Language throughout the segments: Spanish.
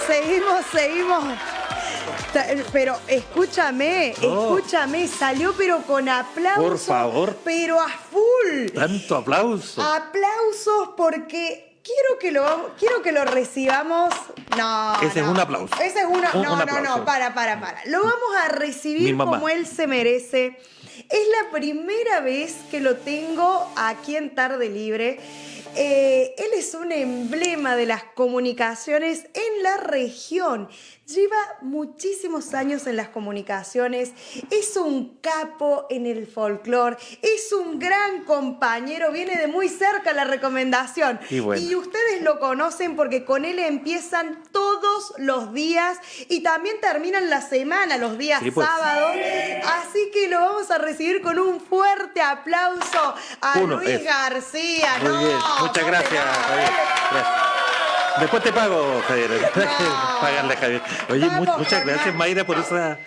seguimos. Pero escúchame, salió pero con aplausos. Por favor. Pero a full. Tanto aplauso. Aplausos porque quiero que lo recibamos. No. Ese es un aplauso. Ese es una. Un No, aplauso. para. Lo vamos a recibir como él se merece. Es la primera vez que lo tengo aquí en Tarde Libre. Él es un emblema de las comunicaciones en la región. Lleva muchísimos años en las comunicaciones, es un capo en el folclore, es un gran compañero, viene de muy cerca la recomendación. Y bueno. Y ustedes lo conocen porque con él empiezan todos los días y también terminan la semana, los días sábados. Así que lo vamos a recibir con un fuerte aplauso a Luis García. Muy bien, muchas gracias, Javier. Gracias. Después te pago, Javier. Pagarle a Javier. Oye, muchas gracias, Mayra, por esa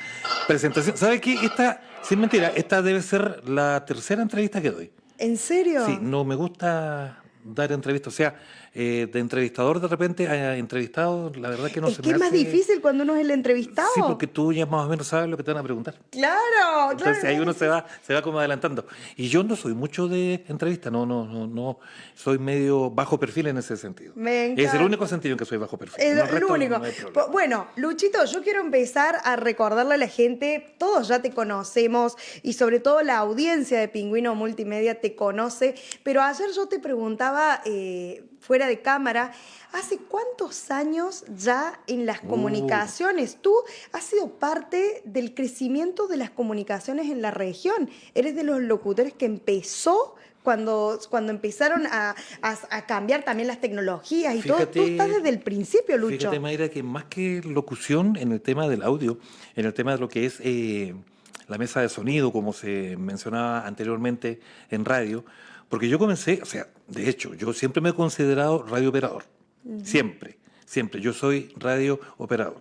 presentación. ¿Sabes qué? Esta, sin mentira, esta debe ser la tercera entrevista que doy. ¿En serio? Sí, no me gusta dar entrevistas. O sea, de entrevistador de repente a entrevistado, la verdad que no se me hace... Es más difícil cuando uno es el entrevistado. Sí, porque tú ya más o menos sabes lo que te van a preguntar. Claro. Entonces ahí uno se va como adelantando. Y yo no soy mucho de entrevista, no, soy medio bajo perfil en ese sentido. Me encanta. Es el único sentido en que soy bajo perfil. Es No, el único. no hay problema. Bueno, Luchito, yo quiero empezar a recordarle a la gente, todos ya te conocemos y sobre todo la audiencia de Pingüino Multimedia te conoce, pero ayer yo te preguntaba fuera de cámara, ¿hace cuántos años ya en las comunicaciones? Tú has sido parte del crecimiento de las comunicaciones en la región. Eres de los locutores que empezó cuando empezaron a cambiar también las tecnologías y todo. Tú estás desde el principio, Lucho. Fíjate, Mayra, que más que locución en el tema del audio, en el tema de lo que es la mesa de sonido, como se mencionaba anteriormente en radio, porque yo comencé, o sea, de hecho, yo siempre me he considerado radiooperador. Siempre. Yo soy radiooperador.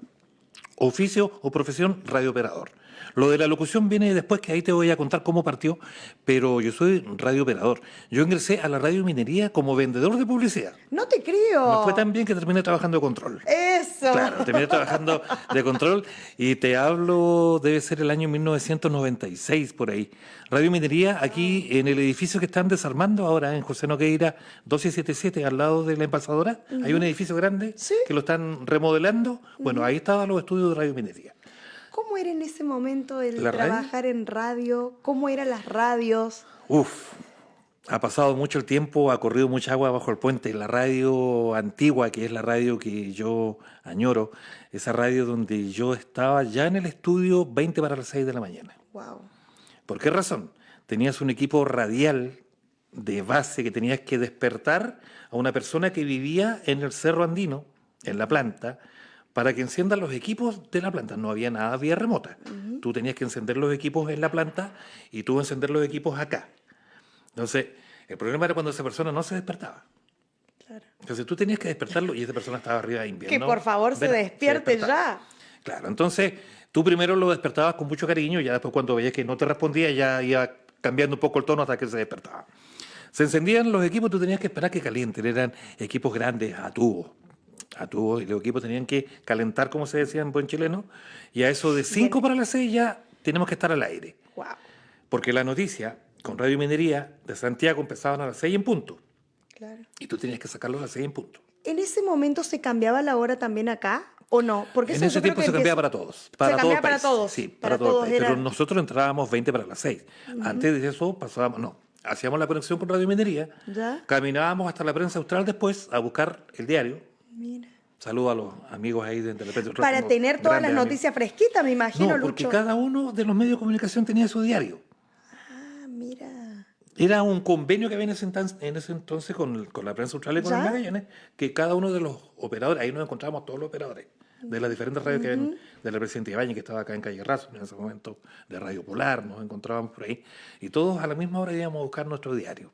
Oficio o profesión, radiooperador. Lo de la locución viene después, que ahí te voy a contar cómo partió, pero yo soy radiooperador. Yo ingresé a la radiominería como vendedor de publicidad. No te creo. Me fue tan bien que terminé trabajando de control. Eso. Claro, terminé trabajando de control y te hablo, debe ser el año 1996 por ahí. Radiominería aquí en el edificio que están desarmando ahora en José Nogueira 1277, al lado de la Embalsadora. Hay un edificio grande que lo están remodelando. Bueno, ahí estaban los estudios de radiominería. ¿Cómo era en ese momento el trabajar en radio? ¿Cómo eran las radios? Ha pasado mucho el tiempo, ha corrido mucha agua bajo el puente. La radio antigua, que es la radio que yo añoro, esa radio donde yo estaba ya en el estudio 20 para las 6 de la mañana. Wow. ¿Por qué razón? Tenías un equipo radial de base que tenías que despertar a una persona que vivía en el Cerro Andino, en la planta, para que enciendan los equipos de la planta. No había nada vía remota. Tú tenías que encender los equipos en la planta y tú encender los equipos acá. Entonces, el problema era cuando esa persona no se despertaba. Claro. Entonces tú tenías que despertarlo y esa persona estaba arriba de invierno. Que por favor se despierte ya. Claro, entonces tú primero lo despertabas con mucho cariño y ya después cuando veías que no te respondía ya iba cambiando un poco el tono hasta que se despertaba. Se encendían los equipos, tú tenías que esperar que calienten. Eran equipos grandes a tubo, y los equipos tenían que calentar, como se decía en buen chileno, y a eso de 5 para las 6 ya tenemos que estar al aire. Wow. Porque la noticia con Radio Minería de Santiago empezaban a las 6 en punto. Claro. Y tú tenías que sacarlo a las 6 en punto. ¿En ese momento se cambiaba la hora también acá o no? Porque en ese tiempo se cambiaba para todos. Para todos. Sí, para todo el país. Pero nosotros entrábamos 20 para las 6. Antes de eso pasábamos, hacíamos la conexión con Radio Minería, caminábamos hasta la Prensa Austral después a buscar el diario. Mira. Saludo a los amigos ahí de Telepetro. Para tener todas las noticias fresquitas, me imagino, No, porque Lucho. cada uno de los medios de comunicación tenía su diario. Ah, mira. Era un convenio que había en ese entonces con la Prensa Austral y con el Magallanes, que cada uno de los operadores, ahí nos encontrábamos todos los operadores de las diferentes radios que ven, de la Presidenta Ibáñez, que estaba acá en Calle Razo, en ese momento, de Radio Polar, nos encontrábamos por ahí, y todos a la misma hora íbamos a buscar nuestro diario,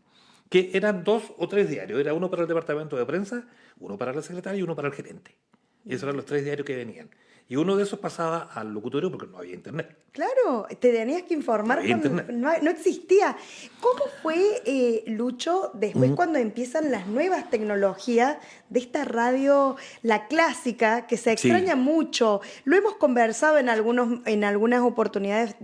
que eran 2 o 3 diarios, era uno para el departamento de prensa, uno para la secretaria y uno para el gerente. Y esos eran los 3 diarios que venían. Y uno de esos pasaba al locutorio porque no había internet. Claro, te tenías que informar No había cuando internet. no existía. ¿Cómo fue, Lucho, después cuando empiezan las nuevas tecnologías de esta radio, la clásica, que se Sí. extraña mucho? Lo hemos conversado en algunas oportunidades,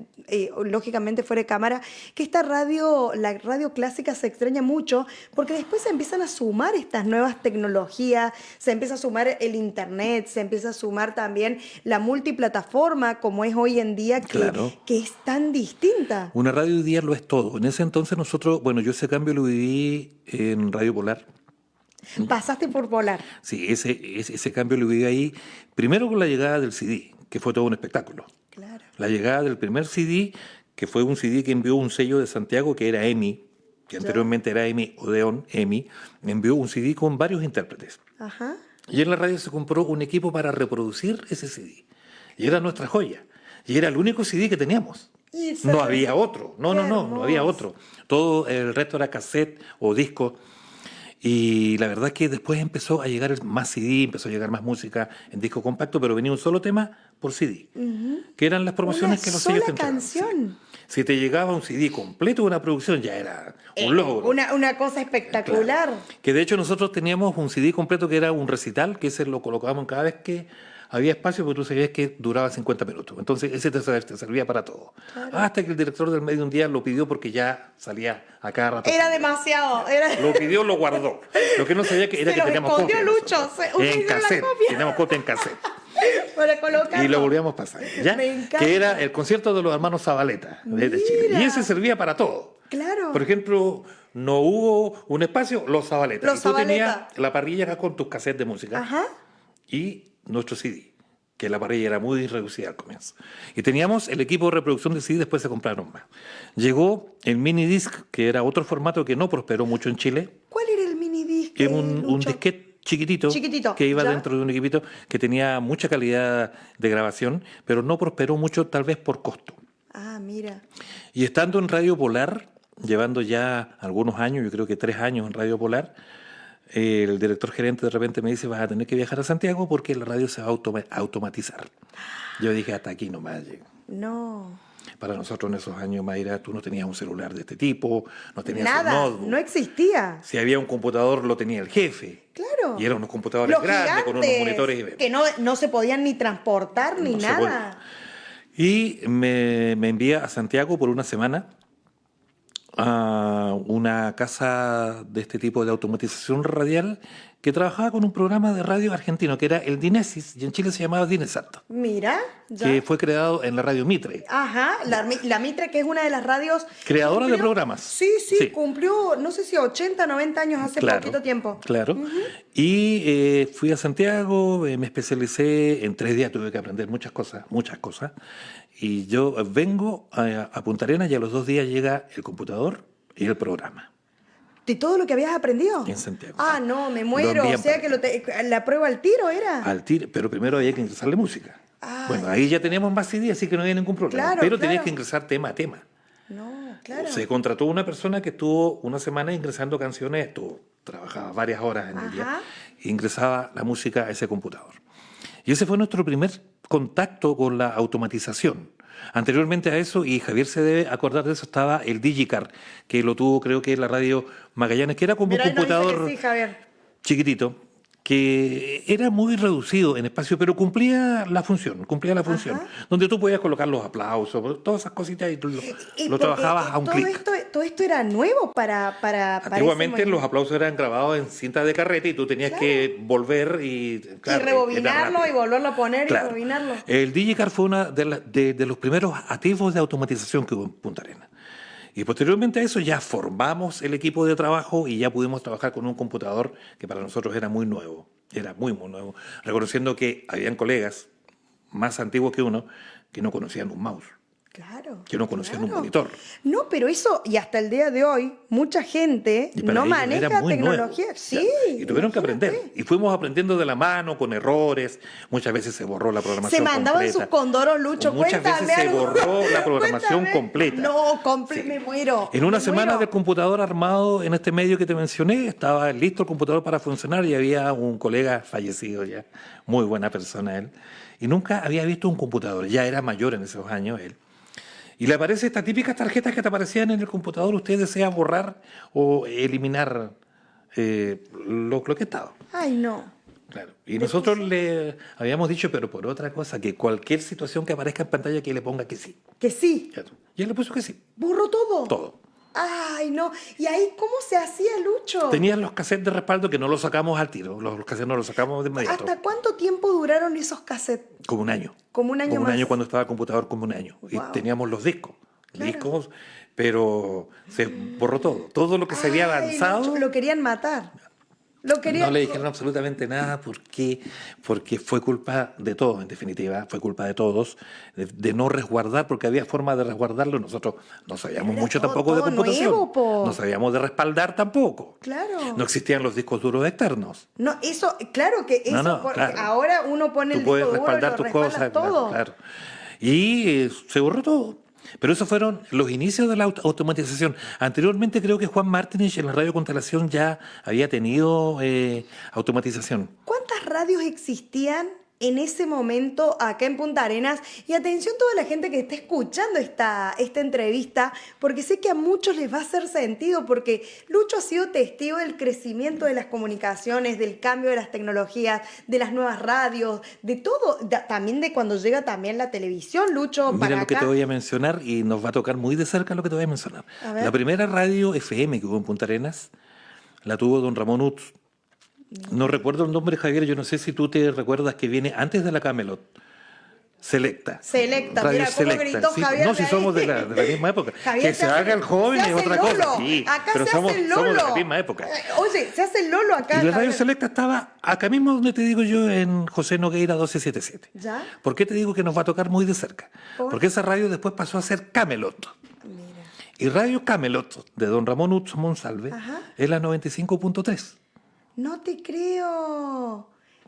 lógicamente fuera de cámara, que esta radio, la radio clásica se extraña mucho porque después se empiezan a sumar estas nuevas tecnologías, se empieza a sumar el internet, se empieza a sumar también la multiplataforma como es hoy en día, Claro. que es tan distinta. Una radio hoy día lo es todo. En ese entonces nosotros, bueno, yo ese cambio lo viví en Radio Polar. Pasaste por Polar. Sí, ese cambio lo viví ahí, primero con la llegada del CD, que fue todo un espectáculo. Claro. La llegada del primer CD, que fue un CD que envió un sello de Santiago, que era EMI, que anteriormente era EMI Odeón, EMI, envió un CD con varios intérpretes. Ajá. Y en la radio se compró un equipo para reproducir ese CD. Y era nuestra joya. Y era el único CD que teníamos. Y No había otro. No había hermoso. otro. Todo el resto era cassette o disco. Y la verdad es que después empezó a llegar más CD, empezó a llegar más música en disco compacto, pero venía un solo tema por CD, que eran las promociones Una que los sellos sola te entregaban. canción. Sí. Si te llegaba un CD completo de una producción, ya era un logro. Una cosa espectacular. Claro. Que de hecho nosotros teníamos un CD completo que era un recital, que ese lo colocábamos cada vez que había espacio, porque tú sabías que duraba 50 minutos. Entonces ese te servía para todo. Claro. Hasta que el director del medio un día lo pidió porque ya salía a cada rato. Era demasiado. Lo pidió, lo guardó. Lo que no sabía que era Se que los teníamos escondió copia. Lucho, nosotros. se utilizó En la cassette. copia. Teníamos copia en cassette. Para colocarlo. Y lo volvíamos a pasar. ¿Ya? Me encanta. Que era el concierto de los hermanos Zabaleta de Chile. Mira. Y ese servía para todo. Claro. Por ejemplo, no hubo un espacio, los Zabaleta. Los Y tú Zabaleta. tenías la parrilla acá con tus cassettes de música Ajá. y nuestro CD, que la parrilla era muy reducida al comienzo. Y teníamos el equipo de reproducción de CD, después se compraron más. Llegó el mini disc, que era otro formato que no prosperó mucho en Chile, ¿Cuál era el mini disc? que era un Lucho? disquete chiquitito, Chiquitito, que iba ¿ya? dentro de un equipito que tenía mucha calidad de grabación, pero no prosperó mucho tal vez por costo. Ah, mira. Y estando en Radio Polar, llevando ya algunos años, yo creo que 3 años en Radio Polar, el director gerente de repente me dice: vas a tener que viajar a Santiago porque la radio se va a automatizar. Yo dije: hasta aquí nomás llego. No. Para nosotros en esos años, Mayra, tú no tenías un celular de este tipo, no tenías un Nada. notebook. No existía. Si había un computador, lo tenía el jefe. Claro. Y eran unos computadores Los grandes con unos gigantes, monitores. que no se podían ni transportar ni No se nada. Y me envía a Santiago por una semana a una casa de este tipo de automatización radial que trabajaba con un programa de radio argentino que era el Dinesis, y en Chile se llamaba Dinesat, Mira, ya. que fue creado en la radio Mitre. Ajá, la Mitre, que es una de las radios... Creadora de cumplió- programas. Sí, sí, cumplió, no sé si 80, 90 años hace poquito tiempo. Claro. Y fui a Santiago, me especialicé, en 3 días tuve que aprender muchas cosas. Y yo vengo a Punta Arenas y a los 2 días llega el computador y el programa. ¿De todo lo que habías aprendido? En Santiago. Ah, no, me Lo muero. envían O sea para que la prueba al tiro era. Al tiro, pero primero había que ingresarle música. Ah, Bueno, ahí ya teníamos más CD, así que no había ningún problema. Claro, pero tenías claro. que ingresar tema a tema. No, claro. Se contrató una persona que estuvo una semana ingresando canciones, trabajaba varias horas en el día, Ajá. e ingresaba la música a ese computador. Y ese fue nuestro primer contacto con la automatización. Anteriormente a eso, y Javier se debe acordar de eso, estaba el Digicar, que lo tuvo creo que en la radio Magallanes, que era como Mira, un ahí nos dice computador que sí, Javier. chiquitito, que era muy reducido en espacio, pero cumplía la función, Ajá. donde tú podías colocar los aplausos, todas esas cositas, y tú lo porque trabajabas a un todo clic. todo esto era nuevo para Antiguamente ese los momento. aplausos eran grabados en cinta de carrete y tú tenías que volver y, claro, y rebobinarlo era y volverlo a poner Claro. y rebobinarlo. El Digicar fue uno de los primeros atisbos de automatización que hubo en Punta Arenas. Y posteriormente a eso ya formamos el equipo de trabajo y ya pudimos trabajar con un computador que para nosotros era muy nuevo, era muy, muy nuevo, reconociendo que habían colegas más antiguos que uno que no conocían un mouse. Claro. que no conocían un claro. monitor. No, pero eso, y hasta el día de hoy, mucha gente Y para no ellos maneja era muy tecnología. nuevo. Sí, Y tuvieron que aprender. imagínate. Y fuimos aprendiendo de la mano, con errores. Muchas veces se borró la Se programación mandaban sus completa. condoros, Lucho, Muchas veces cuéntame se algo. borró la programación Cuéntame. completa. No, Sí. me muero. En una me semana muero. del computador armado en este medio que te mencioné, estaba listo el computador para funcionar y había un colega fallecido ya, muy buena persona él, y nunca había visto un computador, ya era mayor en esos años él. Y le aparece estas típicas tarjetas que te aparecían en el computador, usted desea borrar o eliminar lo que estaba. Ay, no. Claro. Y ¿Le nosotros puso? le habíamos dicho, pero por otra cosa, que cualquier situación que aparezca en pantalla que le ponga que sí. Que sí. Claro. Y él le puso que sí, ¿Borró todo? todo. Ay, no. ¿Y ahí cómo se hacía, Lucho? Tenían los cassettes de respaldo que no los sacamos al tiro, los cassettes no los sacamos de inmediato. ¿Hasta cuánto tiempo duraron esos cassettes? Como un año. Como un año Como un más. año cuando estaba el computador, como un año. Y Wow. teníamos los discos. Claro. Discos, pero se borró todo. Todo lo que se había Ay, avanzado. Lucho, lo querían matar. Lo querían... No le dijeron absolutamente nada porque fue culpa de todos, en definitiva, fue culpa de todos, de no resguardar, porque había forma de resguardarlo. Nosotros no sabíamos Era mucho todo- tampoco de todo computación. nuevo, po. No sabíamos de respaldar tampoco. Claro. No existían los discos duros externos. No, eso, claro que eso, No, porque claro. ahora uno pone Tú el puedes disco duro y respaldar lo tus respaldas cosas, todo. claro. Y se borró todo. Pero esos fueron los inicios de la automatización. Anteriormente creo que Juan Martínez en la Radio Constelación ya había tenido automatización. ¿Cuántas radios existían en ese momento acá en Punta Arenas? Y atención toda la gente que está escuchando esta entrevista, porque sé que a muchos les va a hacer sentido, porque Lucho ha sido testigo del crecimiento de las comunicaciones, del cambio de las tecnologías, de las nuevas radios, de todo, también de cuando llega también la televisión, Lucho, Mira para lo que acá. te voy a mencionar y nos va a tocar muy de cerca lo que te voy a mencionar. A ver. La primera radio FM que hubo en Punta Arenas la tuvo don Ramón Utz. No recuerdo el nombre, Javier, yo no sé si tú te recuerdas que viene antes de la Camelot. Selecta. Selecta, Radio mira cómo gritó Sí, Javier no, de si ahí. somos de la misma época. Javier, Que se haga el joven se es hace otra Lolo. cosa. Sí, Acá pero se somos, hace Lolo. somos de la misma época. Oye, se hace Lolo acá. Y la radio Javier. Selecta estaba acá mismo donde te digo yo, en José Nogueira 1277. ¿Ya? ¿Por qué te digo que nos va a tocar muy de cerca? ¿Por? Porque esa radio después pasó a ser Camelot. Mira. Y Radio Camelot, de don Ramón Utz Monsalve, Ajá. es la 95.3. No te creo.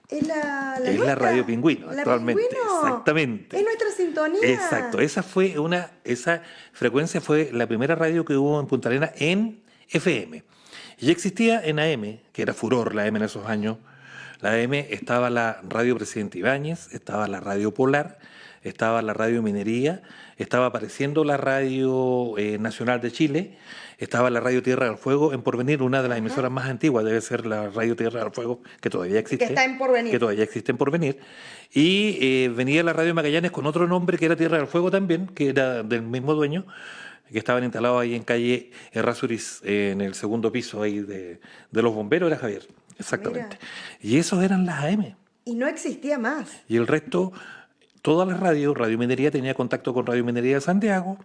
Es la Es la nuestra. Radio Pingüino, ¿La actualmente. Pingüino? Exactamente. Es nuestra sintonía. Exacto. Esa frecuencia fue la primera radio que hubo en Punta Arenas en FM. Y existía en AM, que era furor la AM en esos años. La AM estaba la Radio Presidente Ibáñez, estaba la Radio Polar, estaba la Radio Minería, estaba apareciendo la Radio Nacional de Chile, estaba la Radio Tierra del Fuego en Porvenir, una de las emisoras más antiguas, debe ser la Radio Tierra del Fuego, que todavía existe. Que está en Porvenir. Que todavía existe en Porvenir. Y venía la Radio Magallanes con otro nombre que era Tierra del Fuego también, que era del mismo dueño, que estaban instalados ahí en calle Errázuriz, en el segundo piso ahí de los bomberos, era Javier. Exactamente. Y esos eran las AM. Y no existía más. Y el resto, todas las radios, Radio Minería tenía contacto con Radio Minería de Santiago,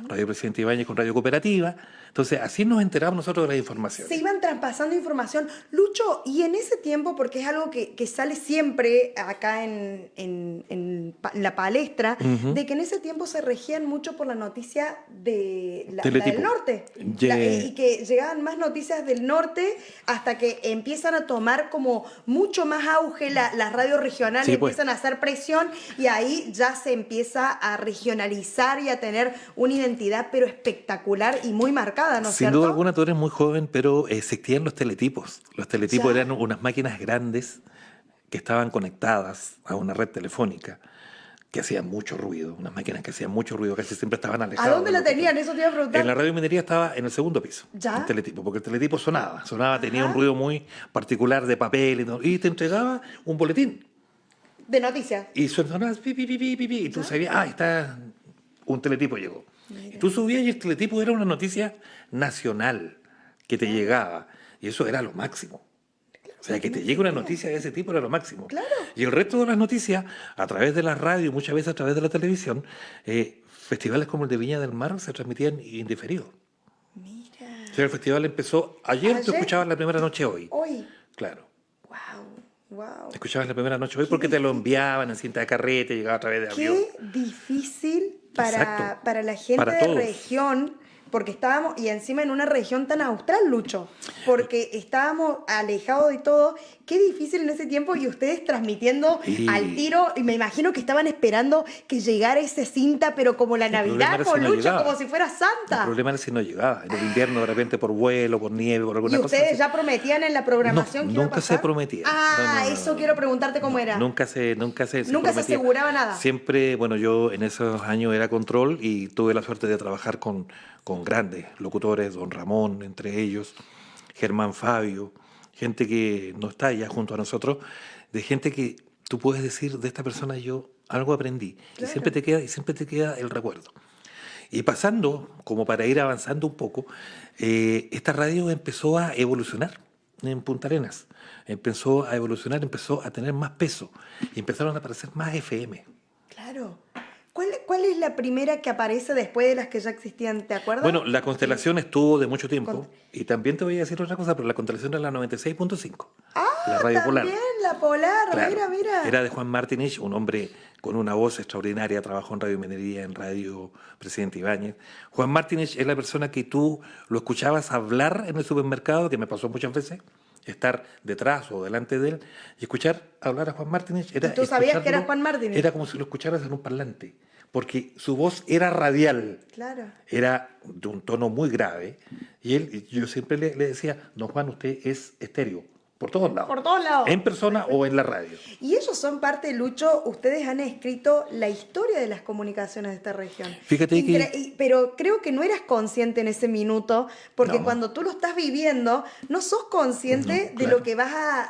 Radio Presidente Ibáñez con Radio Cooperativa. Entonces, así nos enteramos nosotros de la información. Se iban traspasando información. Lucho, y en ese tiempo, porque es algo que sale siempre acá en la palestra, de que en ese tiempo se regían mucho por la noticia de la Teletipo. del norte. Y que llegaban más noticias del norte hasta que empiezan a tomar como mucho más auge las radios regionales, Sí, pues. empiezan a hacer presión y ahí ya se empieza a regionalizar y a tener una identidad pero espectacular y muy marcada, ¿no es Sin cierto? duda alguna tú eres muy joven, pero existían los teletipos. Los teletipos Ya. eran unas máquinas grandes que estaban conectadas a una red telefónica que hacían mucho ruido, unas máquinas que hacían mucho ruido, casi siempre estaban alejadas. ¿A dónde de la lo que- tenían? Eso te iba a preguntar. En la radio minería estaba en el segundo piso, ¿Ya? el teletipo, porque el teletipo sonaba, tenía Ajá. un ruido muy particular de papel y todo, y te entregaba un boletín. De noticias. Y sonaba pi, pi, pi, pi, pi, pi, y tú sabías, está, un teletipo llegó. Y tú subías y el teletipo era una noticia nacional que te llegaba. Y eso era lo máximo. O sea, que te llegue una noticia de ese tipo era lo máximo. Claro. Y el resto de las noticias, a través de la radio, muchas veces a través de la televisión, festivales como el de Viña del Mar se transmitían indiferidos. Mira. O sea, el festival empezó ayer, ¿Ayer? tú escuchabas la primera noche hoy. Hoy. Claro. Wow. Escuchabas la primera noche hoy porque te lo enviaban en cinta de carrete, llegaba a través de avión. Qué difícil Exacto. para la gente Para de todos. región, porque estábamos, y encima en una región tan austral, Lucho, porque estábamos alejados de todo, qué difícil en ese tiempo y ustedes transmitiendo al Y tiro, y me imagino que estaban esperando que llegara esa cinta, pero como la el problema Navidad era si con no Lucho, llegaba. como si fuera El Santa. problema era si no llegaba. En el invierno, de repente, por vuelo, por nieve, por ¿Y alguna cosa ustedes así. ya prometían en la No, programación que iba a nunca se pasar? prometía. No, Ah, no, no, eso no, quiero preguntarte cómo no. era. Nunca se Nunca se prometía. aseguraba nada. Siempre, bueno, yo en esos años era control y tuve la suerte de trabajar con grandes locutores, don Ramón, entre ellos, Germán Fabio, gente que no está ya junto a nosotros, de gente que tú puedes decir de esta persona yo algo aprendí Claro. y siempre te queda el recuerdo. Y pasando, como para ir avanzando un poco, esta radio empezó a evolucionar en Punta Arenas. Empezó a evolucionar, empezó a tener más peso y empezaron a aparecer más FM. Claro. ¿Cuál es la primera que aparece después de las que ya existían? ¿Te acuerdas? Bueno, la constelación estuvo de mucho Con- tiempo y también te voy a decir otra cosa, pero la constelación era la 96.5, la Ah, radio polar. también la Polar, Claro, mira, mira. era de Juan Martinich, un hombre con una voz extraordinaria, trabajó en Radio Minería, en Radio Presidente Ibáñez. Juan Martinich es la persona que tú lo escuchabas hablar en el supermercado, que me pasó muchas veces, estar detrás o delante de él y escuchar hablar a Juan Martinich. ¿Y tú sabías que era escucharlo- Juan Martínez? Era como si lo escucharas en un parlante, porque su voz era radial. Claro. Era de un tono muy grave y yo siempre le decía, don Juan, usted es estéreo, por todos lados. Por todos lados. En persona o en la radio. Y ellos son parte, Lucho, ustedes han escrito la historia de las comunicaciones de esta región. Fíjate que... Pero creo que no eras consciente en ese minuto, porque No. cuando tú lo estás viviendo, no sos consciente No, de claro. lo que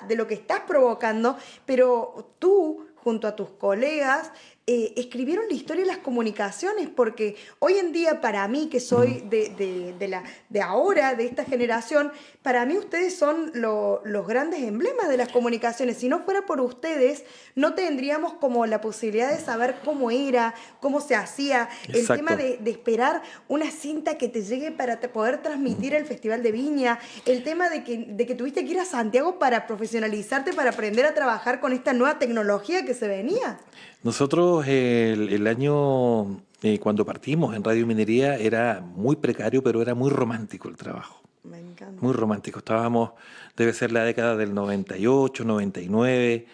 de lo que estás provocando, pero tú, junto a tus colegas, escribieron la historia de las comunicaciones, porque hoy en día para mí, que soy de ahora, de esta generación, para mí ustedes son los grandes emblemas de las comunicaciones. Si no fuera por ustedes, no tendríamos como la posibilidad de saber cómo era, cómo se hacía, el Exacto. tema de esperar una cinta que te llegue para poder transmitir el Festival de Viña, el tema de que tuviste que ir a Santiago para profesionalizarte, para aprender a trabajar con esta nueva tecnología que se venía. Nosotros el año cuando partimos en Radio Minería era muy precario, pero era muy romántico el trabajo. Me encanta. Muy romántico. Estábamos, debe ser la década del 98, 99,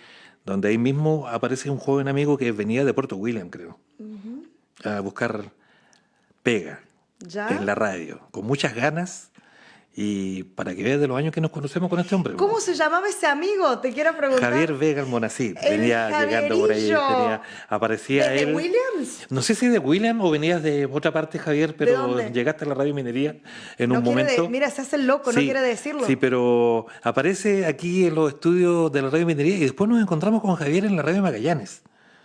donde ahí mismo aparece un joven amigo que venía de Puerto William, creo, a buscar pega ¿Ya? en la radio, con muchas ganas. Y para que veas de los años que nos conocemos con este hombre. ¿Cómo se llamaba ese amigo? Te quiero preguntar. Javier Vega Almonacid. El Venía llegando por ahí. Javierillo. Aparecía ¿Desde él. Williams? No sé si de William o venías de otra parte, Javier, pero dónde? llegaste a la Radio Minería en No un quiere momento. mira, se hace el loco, no Sí, quiere decirlo. Sí, pero aparece aquí en los estudios de la Radio Minería y después nos encontramos con Javier en la Radio Magallanes.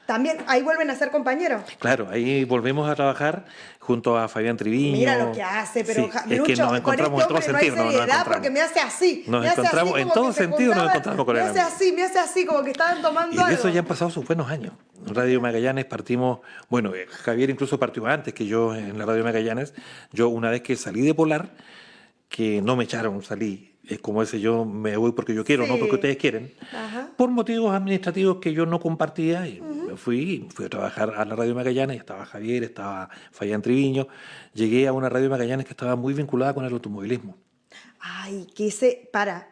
También, ahí vuelven a ser compañeros. Claro, ahí volvemos a trabajar junto a Fabián Triviño. Mira lo que hace, pero Sí, es que Lucho, nos con este encontramos en todos hombre no hay sentidos. Nos seriedad encontramos. porque me hace así. Nos me hace encontramos, así en como todo que se sentido nos juntaban, encontramos con el me hace así, como que estaban tomando Y de algo. eso ya han pasado sus buenos años. En Radio Magallanes partimos, bueno, Javier incluso partió antes que yo en la Radio Magallanes. Yo una vez que salí de Polar, que no me echaron, salí. Es como ese yo me voy porque yo quiero, Sí. no porque ustedes quieren. Ajá. Por motivos administrativos que yo no compartía. Y me fui a trabajar a la Radio Magallanes. Estaba Javier, estaba Fabián Triviño. Llegué a una Radio Magallanes que estaba muy vinculada con el automovilismo. Ay,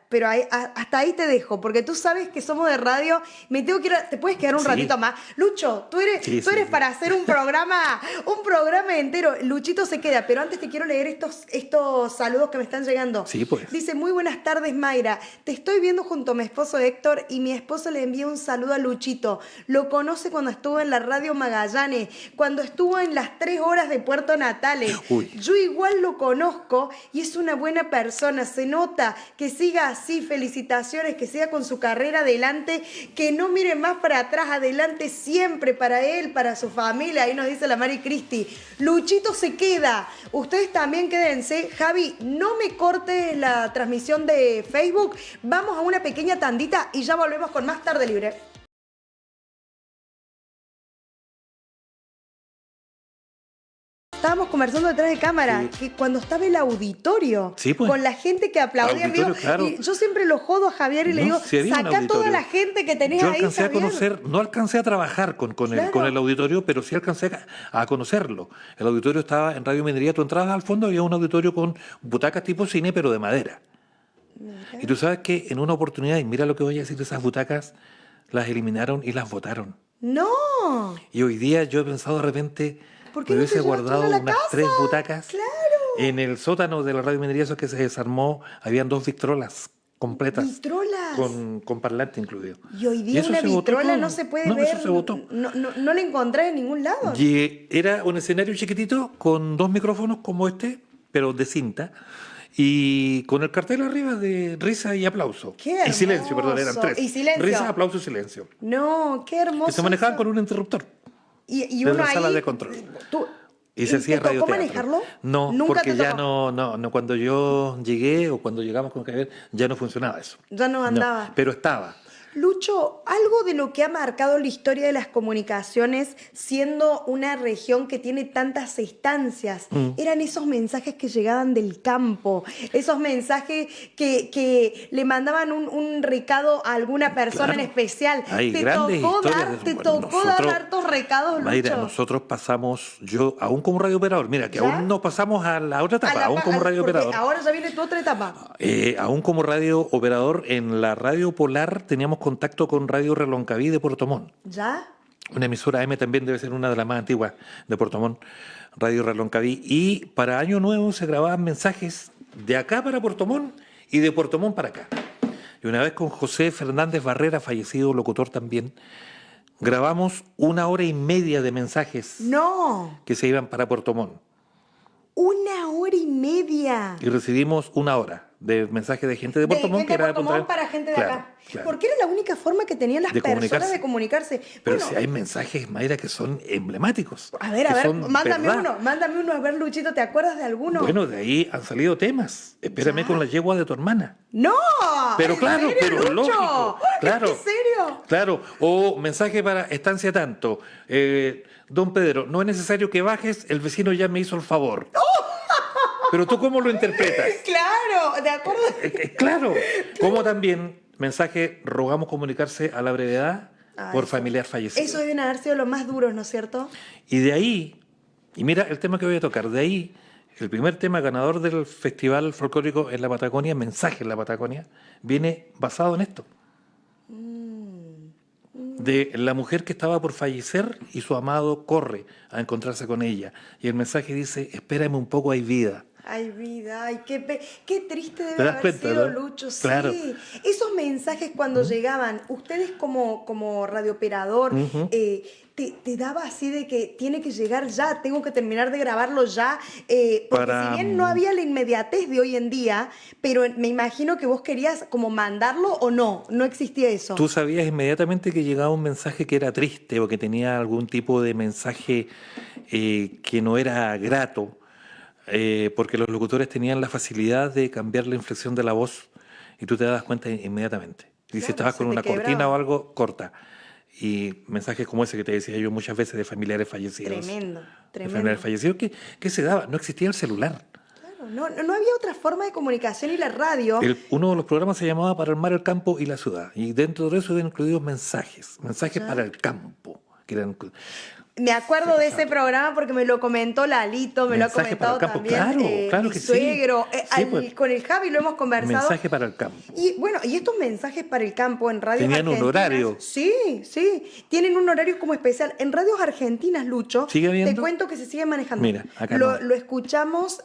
pero hasta ahí te dejo, porque tú sabes que somos de radio, me tengo que ir, te puedes quedar un Sí. ratito más. Lucho, tú eres Sí, sí, sí. para hacer un programa entero. Luchito se queda, pero antes te quiero leer estos saludos que me están llegando. Sí, pues. Dice, muy buenas tardes, Mayra. Te estoy viendo junto a mi esposo Héctor y mi esposo le envía un saludo a Luchito. Lo conoce cuando estuvo en la Radio Magallanes, cuando estuvo en las 3 horas de Puerto Natales. Uy. Yo igual lo conozco y es una buena persona, se nota, que siga así, felicitaciones, que siga con su carrera adelante, que no mire más para atrás, adelante siempre para él, para su familia, ahí nos dice la Mari Cristi. Luchito se queda, ustedes también quédense. Javi, no me cortes la transmisión de Facebook, vamos a una pequeña tandita y ya volvemos con más Tarde Libre. estábamos conversando detrás de cámara, Sí. que cuando estaba el auditorio, Sí, pues. con la gente que aplaudía, Auditorio, digo, claro. y yo siempre lo jodo a Javier y le No, digo, sí había un saca toda auditorio. la gente que tenés Yo ahí, alcancé a Javier. conocer, no alcancé a trabajar con Claro. el auditorio, pero sí alcancé a conocerlo. El auditorio estaba en Radio Minería, tú entrabas al fondo, había un auditorio con butacas tipo cine, pero de madera. Mira. Y tú sabes que en una oportunidad, y mira lo que voy a decir, esas butacas las eliminaron y las botaron. No, Y hoy día yo he pensado de repente, ¿por qué me no te hubiese llevas guardado toda la unas casa? 3 butacas. Claro. En el sótano de la Radio Minería, eso que se desarmó, habían 2 vitrolas completas. Vitrolas. Con parlante incluido. Y hoy día eso una se botó vitrola todo. no se puede No, ver, eso se botó. no la encontré en ningún lado. Y era un escenario chiquitito con 2 micrófonos como este, pero de cinta, y con el cartel arriba de risa y aplauso. ¡Qué y silencio, perdón, eran hermoso! 3. Y silencio. Risa, aplauso y silencio. No, qué hermoso. Que se manejaban eso. con un interruptor. Y desde uno la ahí, sala de control. tú- Y se hacía ¿te tocó radioteatro. manejarlo? No, Nunca porque te ya tocó. no, cuando yo llegué o cuando llegamos con Javier, ya no funcionaba eso. Ya no andaba. Pero estaba. Lucho, algo de lo que ha marcado la historia de las comunicaciones, siendo una región que tiene tantas estancias, eran esos mensajes que llegaban del campo, esos mensajes que le mandaban un recado a alguna persona Claro. en especial. Hay ¿Te grandes tocó historias dar, de eso. te Bueno, tocó dar nosotros- hartos recados, Mayra, Lucho? nosotros pasamos, yo aún como radiooperador, mira que ¿Ya? aún no pasamos a la otra A etapa, la aún pa- como porque radiooperador. ahora ya viene tu otra etapa. Aún como radiooperador, en la Radio Polar teníamos contacto con Radio Reloncaví de Puerto Montt. ¿Ya? Una emisora AM también debe ser una de las más antiguas de Puerto Montt, Radio Reloncaví. Y para Año Nuevo se grababan mensajes de acá para Puerto Montt y de Puerto Montt para acá. Y una vez con José Fernández Barrera, fallecido locutor también, grabamos 1 hora y media de mensajes No, que se iban para Puerto Montt. 1 hora y media. Y recibimos 1 hora de mensajes de gente de Puerto Montt gente que de era Puerto Montt contrario. para gente de Claro, acá. claro. Porque era la única forma que tenían las De personas de comunicarse. Pero Bueno, si hay mensajes, Mayra, que son emblemáticos. a que ver, son mándame verdad. uno. A ver, Luchito, ¿te acuerdas de alguno? Bueno, de ahí han salido temas. Espérame ¿Ya? con la yegua de tu hermana. ¡No! Pero ¿En claro, serio, pero Lucho? lógico. Claro. ¿En serio? Claro. O mensaje para estancia tanto. Don Pedro, no es necesario que bajes, el vecino ya me hizo el favor. Pero tú, ¿cómo lo interpretas? Claro, ¿de acuerdo? Claro. Como también mensaje, rogamos comunicarse a la brevedad por Eso. familiar fallecido. Eso deben haber sido los más duros, ¿no es cierto? Y de ahí, y mira el tema que voy a tocar, de ahí, el primer tema ganador del Festival Folclórico en la Patagonia, Mensaje en la Patagonia, viene basado en esto. De la mujer que estaba por fallecer y su amado corre a encontrarse con ella. Y el mensaje dice, espérame un poco, hay vida. Ay, vida, ay, qué triste ¿Te debe das haber cuenta, sido, no? Lucho. Claro. Sí, esos mensajes cuando llegaban, ustedes como radiooperador, te daba así de que tiene que llegar ya, tengo que terminar de grabarlo ya, porque Para- si bien no había la inmediatez de hoy en día, pero me imagino que vos querías como mandarlo o no existía eso. Tú sabías inmediatamente que llegaba un mensaje que era triste o que tenía algún tipo de mensaje que no era grato, porque los locutores tenían la facilidad de cambiar la inflexión de la voz y tú te das cuenta inmediatamente. Y si Claro, estabas se con te una quebraba. cortina o algo, corta. Y mensajes como ese que te decía yo muchas veces de familiares fallecidos. Tremendo, De tremendo. familiares fallecidos, ¿qué se daba? No existía el celular. Claro, no había otra forma de comunicación y la radio. Uno de los programas se llamaba Para el mar, el campo y la ciudad. Y dentro de eso eran incluidos mensajes para el campo. Que eran, Me acuerdo de ese programa porque me lo comentó Lalito, me lo ha Mensaje para comentado el campo, también claro mi que sí. suegro. Sí, pues. Con el Javi lo hemos conversado. mensaje para el campo. Y bueno, y estos mensajes para el campo en radios Tenían un argentinas. horario. Sí, tienen un horario como especial. En radios argentinas, Lucho, ¿Sigue habiendo? te cuento que se sigue manejando. Mira, acá lo, no. lo escuchamos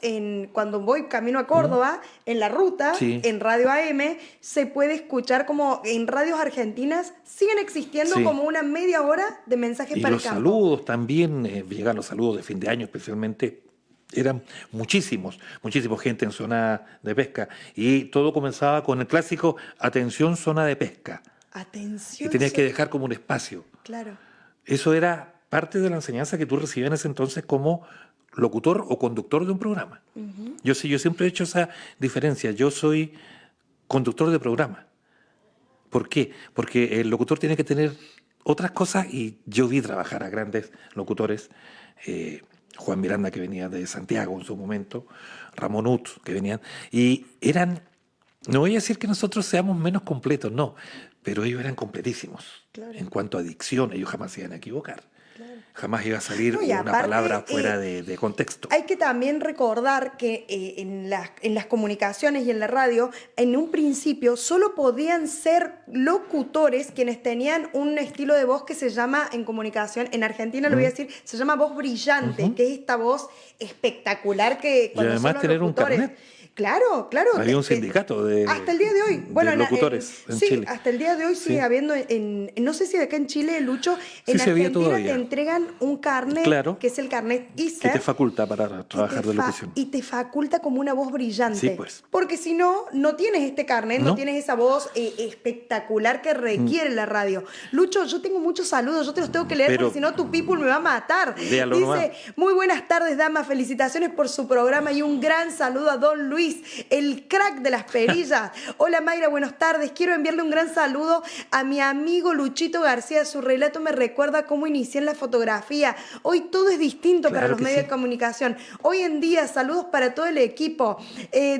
cuando voy camino a Córdoba, en la ruta, Sí. en Radio AM, se puede escuchar como en radios argentinas siguen existiendo Sí. como una media hora de mensajes Y para los el campo. saludos también, llegan los saludos de fin de año especialmente, eran muchísimos gente en zona de pesca. Y todo comenzaba con el clásico, atención, zona de pesca. Atención. Y tenías que dejar como un espacio. Claro. Eso era parte de la enseñanza que tú recibías en ese entonces como locutor o conductor de un programa. Yo siempre he hecho esa diferencia. Yo soy conductor de programa. ¿Por qué? Porque el locutor tiene que tener otras cosas y yo vi trabajar a grandes locutores Juan Miranda, que venía de Santiago en su momento, Ramón Ut, que venían, y eran, no voy a decir que nosotros seamos menos completos, no, pero ellos eran completísimos. Claro. En cuanto a dicción, ellos jamás se iban a equivocar. Claro. Jamás iba a salir No, y una aparte, palabra fuera de contexto. Hay que también recordar que en las comunicaciones y en la radio, en un principio solo podían ser locutores quienes tenían un estilo de voz que se llama en comunicación, en Argentina lo voy a decir, se llama voz brillante, que es esta voz espectacular que Y cuando además son los tener un locutores. carnet. Claro, claro. Había un sindicato de, hasta el día de hoy. de Bueno, locutores en sí, Chile. hasta el día de hoy sigue Sí. habiendo, no sé si acá en Chile, Lucho, Sí, en se había Argentina te todavía. entregan un carnet, Claro. que es el carnet Que ISER, te faculta para trabajar de locución. y te faculta como una voz brillante. Sí, pues. Porque si no, no tienes este carnet, no No. tienes esa voz espectacular que requiere la radio. Lucho, yo tengo muchos saludos, yo te los tengo que leer Pero- porque si no tu people me va a matar. Léalo nomás. Dice, muy buenas tardes, damas, felicitaciones por su programa y un gran saludo a Don Luis, el crack de las perillas. Hola Mayra, buenas tardes. Quiero enviarle un gran saludo a mi amigo Luchito García. Su relato me recuerda cómo inicié en la fotografía. Hoy todo es distinto para Claro los que medios sí. de comunicación. Hoy en día, saludos para todo el equipo.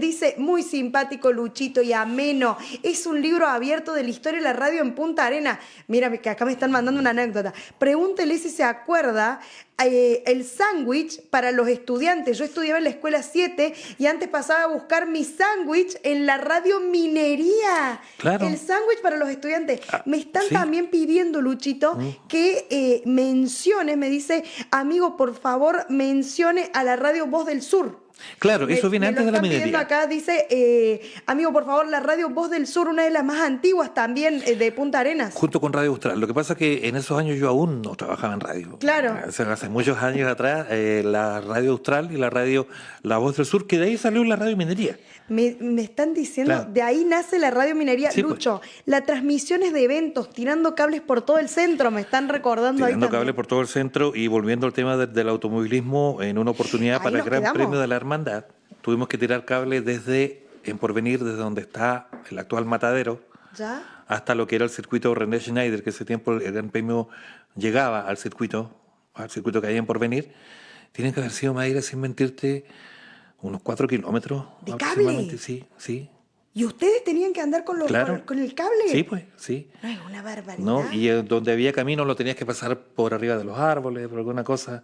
Dice, muy simpático Luchito y ameno. Es un libro abierto de la historia de la radio en Punta Arena. Mira, que acá me están mandando una anécdota. Pregúntele si se acuerda el sándwich para los estudiantes. Yo estudiaba en la escuela 7 y antes pasaba a buscar mi sándwich en la radio Minería. Claro. El sándwich para los estudiantes. Me están sí. también pidiendo, Luchito, que mencione, me dice, amigo, por favor, mencione a la radio Voz del Sur. Claro, eso viene antes de la minería. minería. Acá dice, amigo, por favor, la radio Voz del Sur, una de las más antiguas también de Punta Arenas. Junto con Radio Austral. Lo que pasa es que en esos años yo aún no trabajaba en radio. Claro. Hace muchos años atrás, la Radio Austral y la radio La Voz del Sur, que de ahí salió la Radio Minería. Me están diciendo, Claro. de ahí nace la radio Minería. Sí, Lucho, la transmisión es de eventos, tirando cables por todo el centro, me están recordando Tirando ahí cable también. por todo el centro y volviendo al tema del automovilismo, en una oportunidad Ahí para el nos Gran quedamos. Premio de la Hermandad, tuvimos que tirar cable en Porvenir, desde donde está el actual matadero, ¿Ya? hasta lo que era el circuito René Schneider, que ese tiempo el Gran Premio llegaba al circuito que hay en Porvenir. Tienen que haber sido, Mayra, sin mentirte, unos 4 kilómetros. ¿De aproximadamente. cable? Sí, sí. ¿Y ustedes tenían que andar con, Claro. con el cable? Sí, pues, sí. No, es una barbaridad. ¿No? Y donde había camino lo tenías que pasar por arriba de los árboles, por alguna cosa,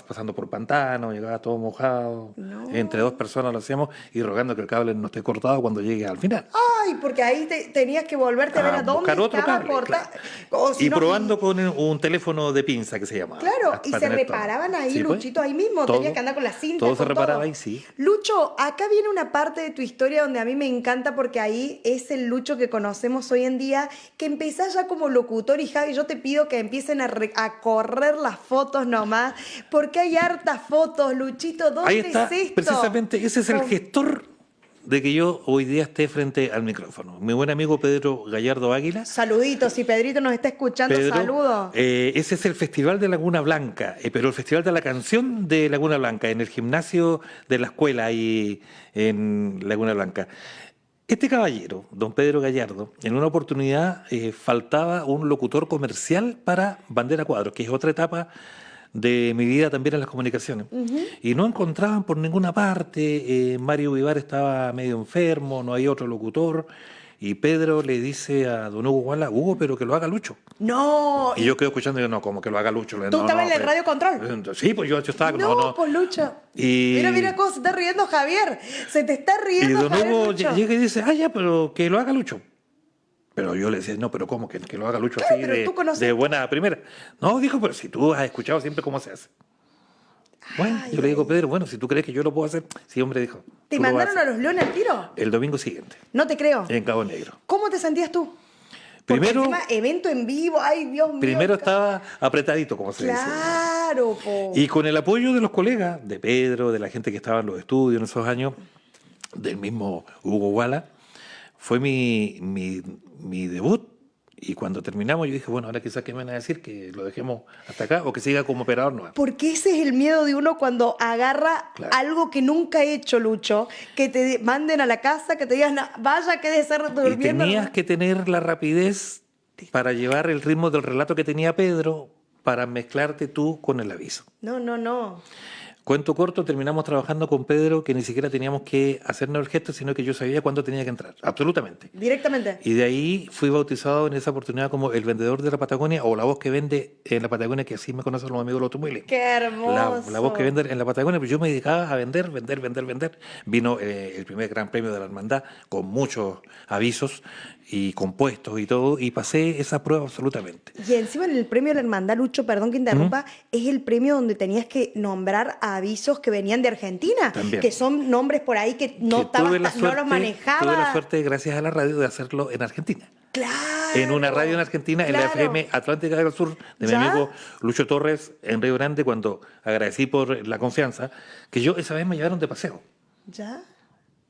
pasando por pantano, llegaba todo mojado. No. Entre dos personas lo hacíamos y rogando que el cable no esté cortado cuando llegue al final. Ay, porque ahí tenías que volverte a ver a dónde buscar otro estaba cable, cortado. claro. O si Y no, probando con un teléfono de pinza que se llama. Claro, y se reparaban ahí, Luchito, ahí mismo. Tenías que andar con la cinta. Todo se con reparaba ahí, sí. Lucho, acá viene una parte de tu historia donde a mí me encanta porque ahí es el Lucho que conocemos hoy en día, que empezás ya como locutor y Javi, yo te pido que empiecen a correr las fotos nomás, porque hay hartas fotos, Luchito, ¿dónde Ahí está, es esto? precisamente, ese es el gestor de que yo hoy día esté frente al micrófono. Mi buen amigo Pedro Gallardo Águila. Saluditos, si Pedrito nos está escuchando, Pedro, saludos. ese es el Festival de Laguna Blanca, pero el Festival de la Canción de Laguna Blanca, en el gimnasio de la escuela ahí en Laguna Blanca. Este caballero, don Pedro Gallardo, en una oportunidad faltaba un locutor comercial para Bandera Cuadros, que es otra etapa de mi vida también en las comunicaciones. Y no encontraban por ninguna parte, Mario Vivar estaba medio enfermo, no hay otro locutor, y Pedro le dice a don Hugo Guala, Hugo, pero que lo haga Lucho. No, Y yo quedo escuchando y digo, no, como que lo haga Lucho. ¿Tú estabas en el radio control? Sí, pues yo estaba, no, pues Lucho. Y- Mira cómo se está riendo Javier. Se te está Y riendo don Javier, Hugo Lucho. llega y dice, ya, pero que lo haga Lucho. Pero yo le decía, no, pero ¿cómo que lo haga Lucho Claro, así pero tú conoces- de buena primera? No, dijo, pero si tú has escuchado siempre cómo se hace. Bueno, Ay, yo le digo, Pedro, bueno, si tú crees que yo lo puedo hacer, sí, hombre, dijo. ¿Te tú lo vas mandaron a hacer. los Leones al tiro? El domingo siguiente, No te creo. en Cabo Negro. ¿Cómo te sentías tú? Porque Primero- encima, evento en vivo, ay Dios mío. Primero estaba apretadito, como se dice. Claro, po. Y con el apoyo de los colegas, de Pedro, de la gente que estaba en los estudios en esos años, del mismo Hugo Guala, fue mi debut. Y cuando terminamos yo dije, bueno, ahora quizás que me van a decir que lo dejemos hasta acá o que siga como operador nuevo. Porque ese es el miedo de uno cuando agarra Claro. algo que nunca ha hecho, Lucho. Que te manden a la casa, que te digan, "No, vaya, que de ser Y durmiendo. tenías que tener la rapidez para llevar el ritmo del relato que tenía Pedro, para mezclarte tú con el aviso. No, no, no. Cuento corto, terminamos trabajando con Pedro, que ni siquiera teníamos que hacernos el gesto, sino que yo sabía cuándo tenía que entrar, absolutamente. Directamente. Y de ahí fui bautizado en esa oportunidad como el vendedor de la Patagonia, o la voz que vende en la Patagonia, que así me conocen los amigos del automóvil. ¡Qué hermoso! La voz que vende en la Patagonia, pues yo me dedicaba a vender. Vino el primer Gran Premio de la Hermandad con muchos avisos y compuestos y todo, y pasé esa prueba absolutamente. Y encima en el premio de la Hermandad, Lucho, perdón que interrumpa, es el premio donde tenías que nombrar avisos que venían de Argentina, También. que son nombres por ahí que no, Que tuve la no suerte- los manejaba. Tuve la suerte, gracias a la radio, de hacerlo en Argentina. Claro. En una radio en Argentina, en la claro. FM Atlántica del Sur, de mi ¿Ya? amigo Lucho Torres, en Río Grande, cuando agradecí por la confianza, que yo esa vez me llevaron de paseo, ¿Ya?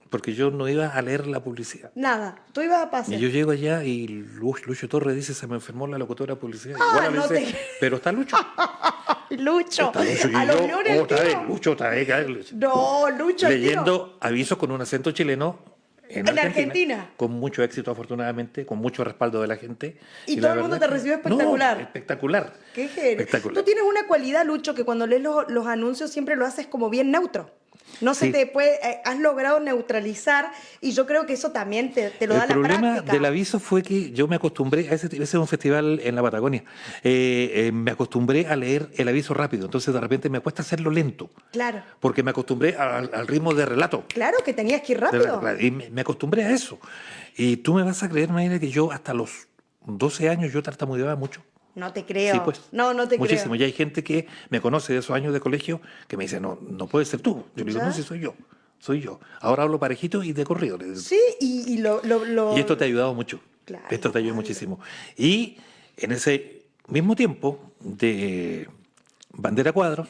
porque yo no iba a leer la publicidad. Nada, tú ibas a pasar. Y yo llego allá y Lucho Torres dice, se me enfermó la locutora de publicidad. Ah, Igual le no dice, te- pero está Lucho. Lucho, Está Lucho. Y a los yo, leones al otra vez, tiro. Lucho, otra vez. Lucho. No, Lucho al tiro. Leyendo avisos con un acento chileno en Argentina. con mucho éxito afortunadamente, con mucho respaldo de la gente. Y la todo el mundo verdad te que- recibió espectacular. No, espectacular. Qué genio. Espectacular. Tú tienes una cualidad, Lucho, que cuando lees los anuncios siempre lo haces como bien neutro. No se Sí. te puede, has logrado neutralizar y yo creo que eso también te lo da El la problema práctica. del aviso fue que yo me acostumbré, ese es un festival en la Patagonia, me acostumbré a leer el aviso rápido, entonces de repente me cuesta hacerlo lento, Claro, porque me acostumbré al ritmo de relato. claro que tenías que ir De rápido. y me acostumbré a eso. Y tú me vas a creer, Mayra, que yo hasta los 12 años yo tartamudeaba mucho. No te creo. Sí, pues. No, no te Muchísimo. creo. Y hay gente que me conoce de esos años de colegio que me dice, no, no puede ser tú. Yo le digo, ¿Ya? no, si soy yo. Soy yo. Ahora hablo parejito y de corrido. Le digo. Sí, y lo... Y esto te ha ayudado mucho. Claro, Esto te ayudó claro. muchísimo. Y en ese mismo tiempo de Bandera Cuadros,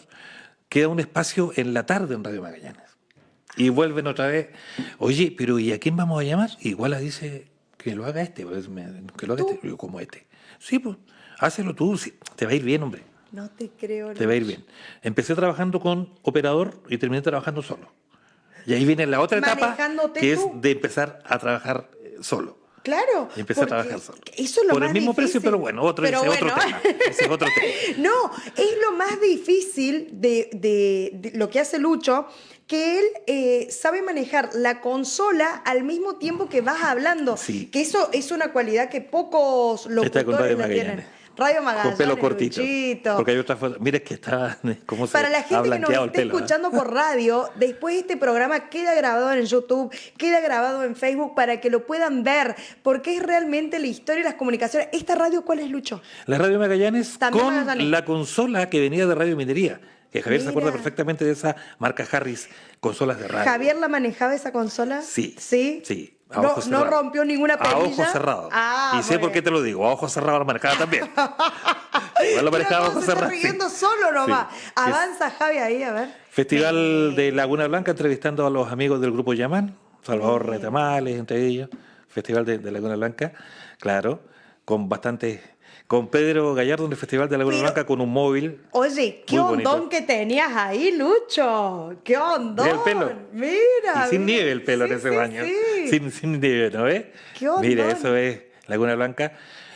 queda un espacio en la tarde en Radio Magallanes. Y vuelven otra vez. Oye, pero ¿y a quién vamos a llamar? Igual la dice que lo haga este. Pues, que lo haga ¿Tú? este. Yo, como este. Sí, pues, hácelo tú. Sí, te va a ir bien, hombre. No te creo. Te va a ir Lucho. bien. Empecé trabajando con operador y terminé trabajando solo. Y ahí viene la otra etapa, Manejándote que tú. es de empezar a trabajar solo. Claro. Y empecé a porque trabajar solo. Eso es lo Por más el mismo precio, difícil. pero bueno, ese es otro tema. Ese es otro tema. No, es lo más difícil de lo que hace Lucho, que él sabe manejar la consola al mismo tiempo que vas hablando. Sí. Que eso es una cualidad que pocos Está con Radio locutores la tienen. Magallanes. Radio Magallanes, Con pelo cortito. Luchito. Porque hay otra foto. Mire que está. ¿Cómo se Para la ha gente que nos blanqueado el esté pelo? escuchando por radio, después este programa queda grabado en YouTube, queda grabado en Facebook para que lo puedan ver, porque es realmente la historia y las comunicaciones. ¿Esta radio cuál es, Lucho? La Radio Magallanes También con Magallanes. la consola que venía de Radio Minería. Que Javier se Mira. acuerda perfectamente de esa marca Harris, consolas de radio. ¿Javier la manejaba esa consola? Sí. ¿Sí? Sí. A No, ojos no cerrados. rompió ninguna A perilla. ojos cerrados. Ah, y sé por qué te lo digo. A ojos cerrados la manejaba también. Igual lo manejaba a Pero ojos se está cerrados. sí. riendo solo nomás. Sí. Avanza Javi ahí, a ver. Festival de Laguna Blanca, entrevistando a los amigos del grupo Yamán, Salvador Retamales, entre ellos. Festival de Laguna Blanca, claro, con Pedro Gallardo en el Festival de Laguna Pero- Blanca con un móvil. Oye, qué Muy bonito. hondón que tenías ahí, Lucho. Qué hondón. Mira el pelo. Mira. Y sin mira. nieve el pelo Sí, en ese sí, baño. sí. Sin nieve, ¿no ves? Qué hondón. Mira, eso es Laguna Blanca.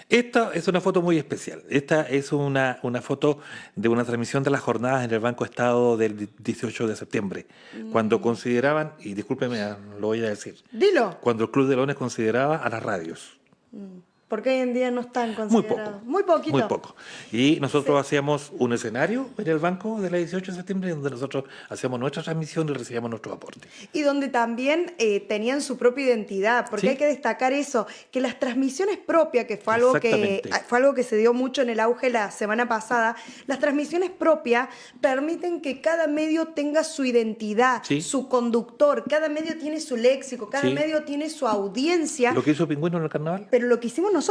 Esta es una foto muy especial. Esta es una foto de una transmisión de las jornadas en el Banco Estado del 18 de septiembre, cuando consideraban, y discúlpeme, lo voy a decir, Dilo. cuando el Club de Leones consideraba a las radios. Porque hoy en día no están Muy poco. considerados. Muy poquito. Muy poco. Y nosotros hacíamos un escenario en el banco de la 18 de septiembre donde nosotros hacíamos nuestra transmisión y recibíamos nuestro aporte. Y donde también tenían su propia identidad, porque Sí. hay que destacar eso, que las transmisiones propias, que fue algo Exactamente. fue algo que se dio mucho en el auge la semana pasada, las transmisiones propias permiten que cada medio tenga su identidad, Sí. su conductor, cada medio tiene su léxico, cada Sí. medio tiene su audiencia, Lo que hizo Pingüino en el carnaval. pero lo que hicimos nosotros,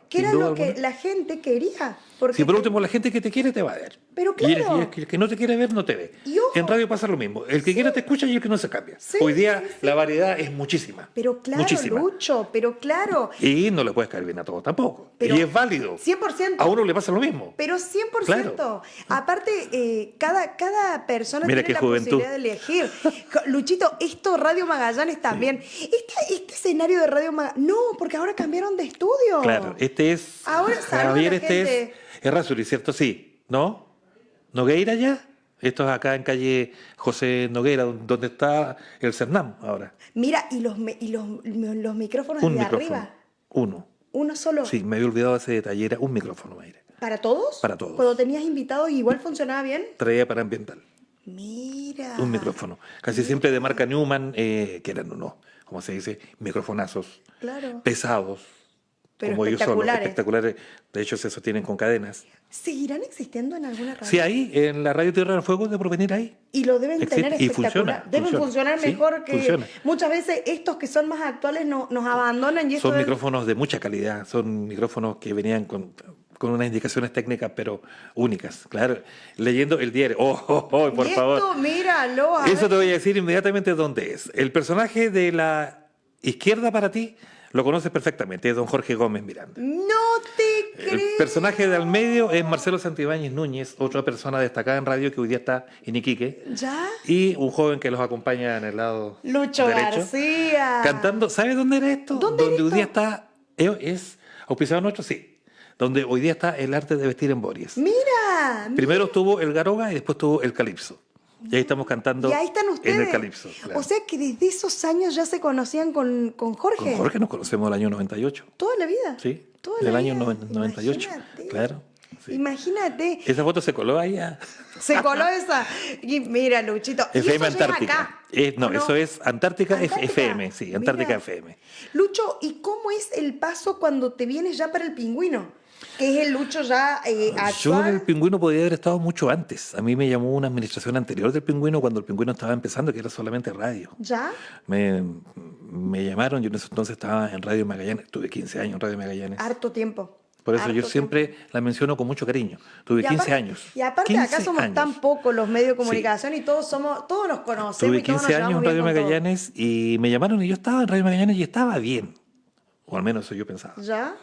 que Sin era duda lo que alguna. la gente quería. Porque Si por último la gente que te quiere te va a ver. Pero Y el, claro. y el que no te quiere ver no te ve. Y ojo. En radio pasa lo mismo. El que quiere te escucha y el que no se cambia. Sí, Hoy día sí, sí. la variedad es muchísima. Pero claro, Muchísima. Lucho, pero claro, Y no le puedes caer bien a todos tampoco. Pero y es válido. 100%. A uno le pasa lo mismo. Pero 100%. Claro. Aparte, cada persona Mira tiene qué la juventud. posibilidad de elegir. Luchito, esto Radio Magallanes también. Este escenario de Radio Magallanes. No, porque ahora cambiaron de estudio. Claro, este es. Ahora saluda a Javier, la este gente. es Errázuriz, ¿cierto? Sí. ¿No? ¿Nogueira ya? Esto es acá en calle José Nogueira, donde está el Cernam ahora. Mira, ¿y los micrófonos Un de micrófono. arriba? Uno. ¿Uno solo? Sí, me había olvidado ese detalle. Era un micrófono, Mayra. ¿Para todos? Para todos. Cuando tenías invitados, igual funcionaba bien. Traía para ambiental. Mira. Un micrófono. Casi siempre de marca Newman, que eran unos, como se dice, microfonazos. Claro. Pesados. Pero como ellos son, espectaculares. espectaculares. De hecho, se sostienen con cadenas. ¿Seguirán existiendo en alguna radio? Sí, ahí, en la radio Tierra del Fuego, de Provenir ahí. Y lo deben Existe, tener y espectacular. funciona, Deben funciona. funcionar Sí, mejor que funciona. muchas veces estos que son más actuales nos abandonan y esto Son deben- micrófonos de mucha calidad, son micrófonos que venían con unas indicaciones técnicas, pero únicas. Claro, leyendo el diario. Por y favor. esto, míralo. A Eso ver. te voy a decir inmediatamente dónde es. El personaje de la izquierda para ti lo conoces perfectamente, es don Jorge Gómez Miranda. No te El creo. personaje de al medio es Marcelo Santibáñez Núñez, otra persona destacada en radio que hoy día está en Iquique. ¿Ya? Y un joven que los acompaña en el lado Lucho derecho. García. Cantando, ¿sabe dónde era esto? ¿Dónde era Donde hoy día esto? está, es auspiciado nuestro, sí. Donde hoy día está el arte de vestir en Bories. Mira. Primero estuvo el Garoga y después estuvo el Calipso. Y ahí estamos cantando Y ahí están ustedes. en el Calipso. Claro. O sea que desde esos años ya se conocían con Jorge. Con Jorge nos conocemos el año 98. Toda la vida. Sí, Toda del la año vida. 98. Imagínate. Claro. Sí. Imagínate. Esa foto se coló ahí a Se coló esa. Y mira, Luchito. ¿y FM eso ya es Antártica. acá? No, ¿O eso es Antártica, Antártica. FM, sí, Antártica Mira. FM. Lucho, ¿y cómo es el paso cuando te vienes ya para el pingüino? Que es el Lucho ya Yo actual. en el Pingüino podría haber estado mucho antes. A mí me llamó una administración anterior del Pingüino cuando el Pingüino estaba empezando, que era solamente radio. ¿Ya? Me llamaron, yo en ese entonces estaba en Radio Magallanes, tuve 15 años en Radio Magallanes. Harto tiempo. Por eso yo Harto siempre la menciono con mucho cariño. Tuve Y 15 aparte- años. Y aparte 15 acá somos años. tan pocos los medios de comunicación y todos nos conocemos Tuve y todos 15 nos años en llevamos bien Radio con todos. Magallanes y me llamaron y yo estaba en Radio Magallanes y estaba bien. O al menos eso yo pensaba. ¿Ya?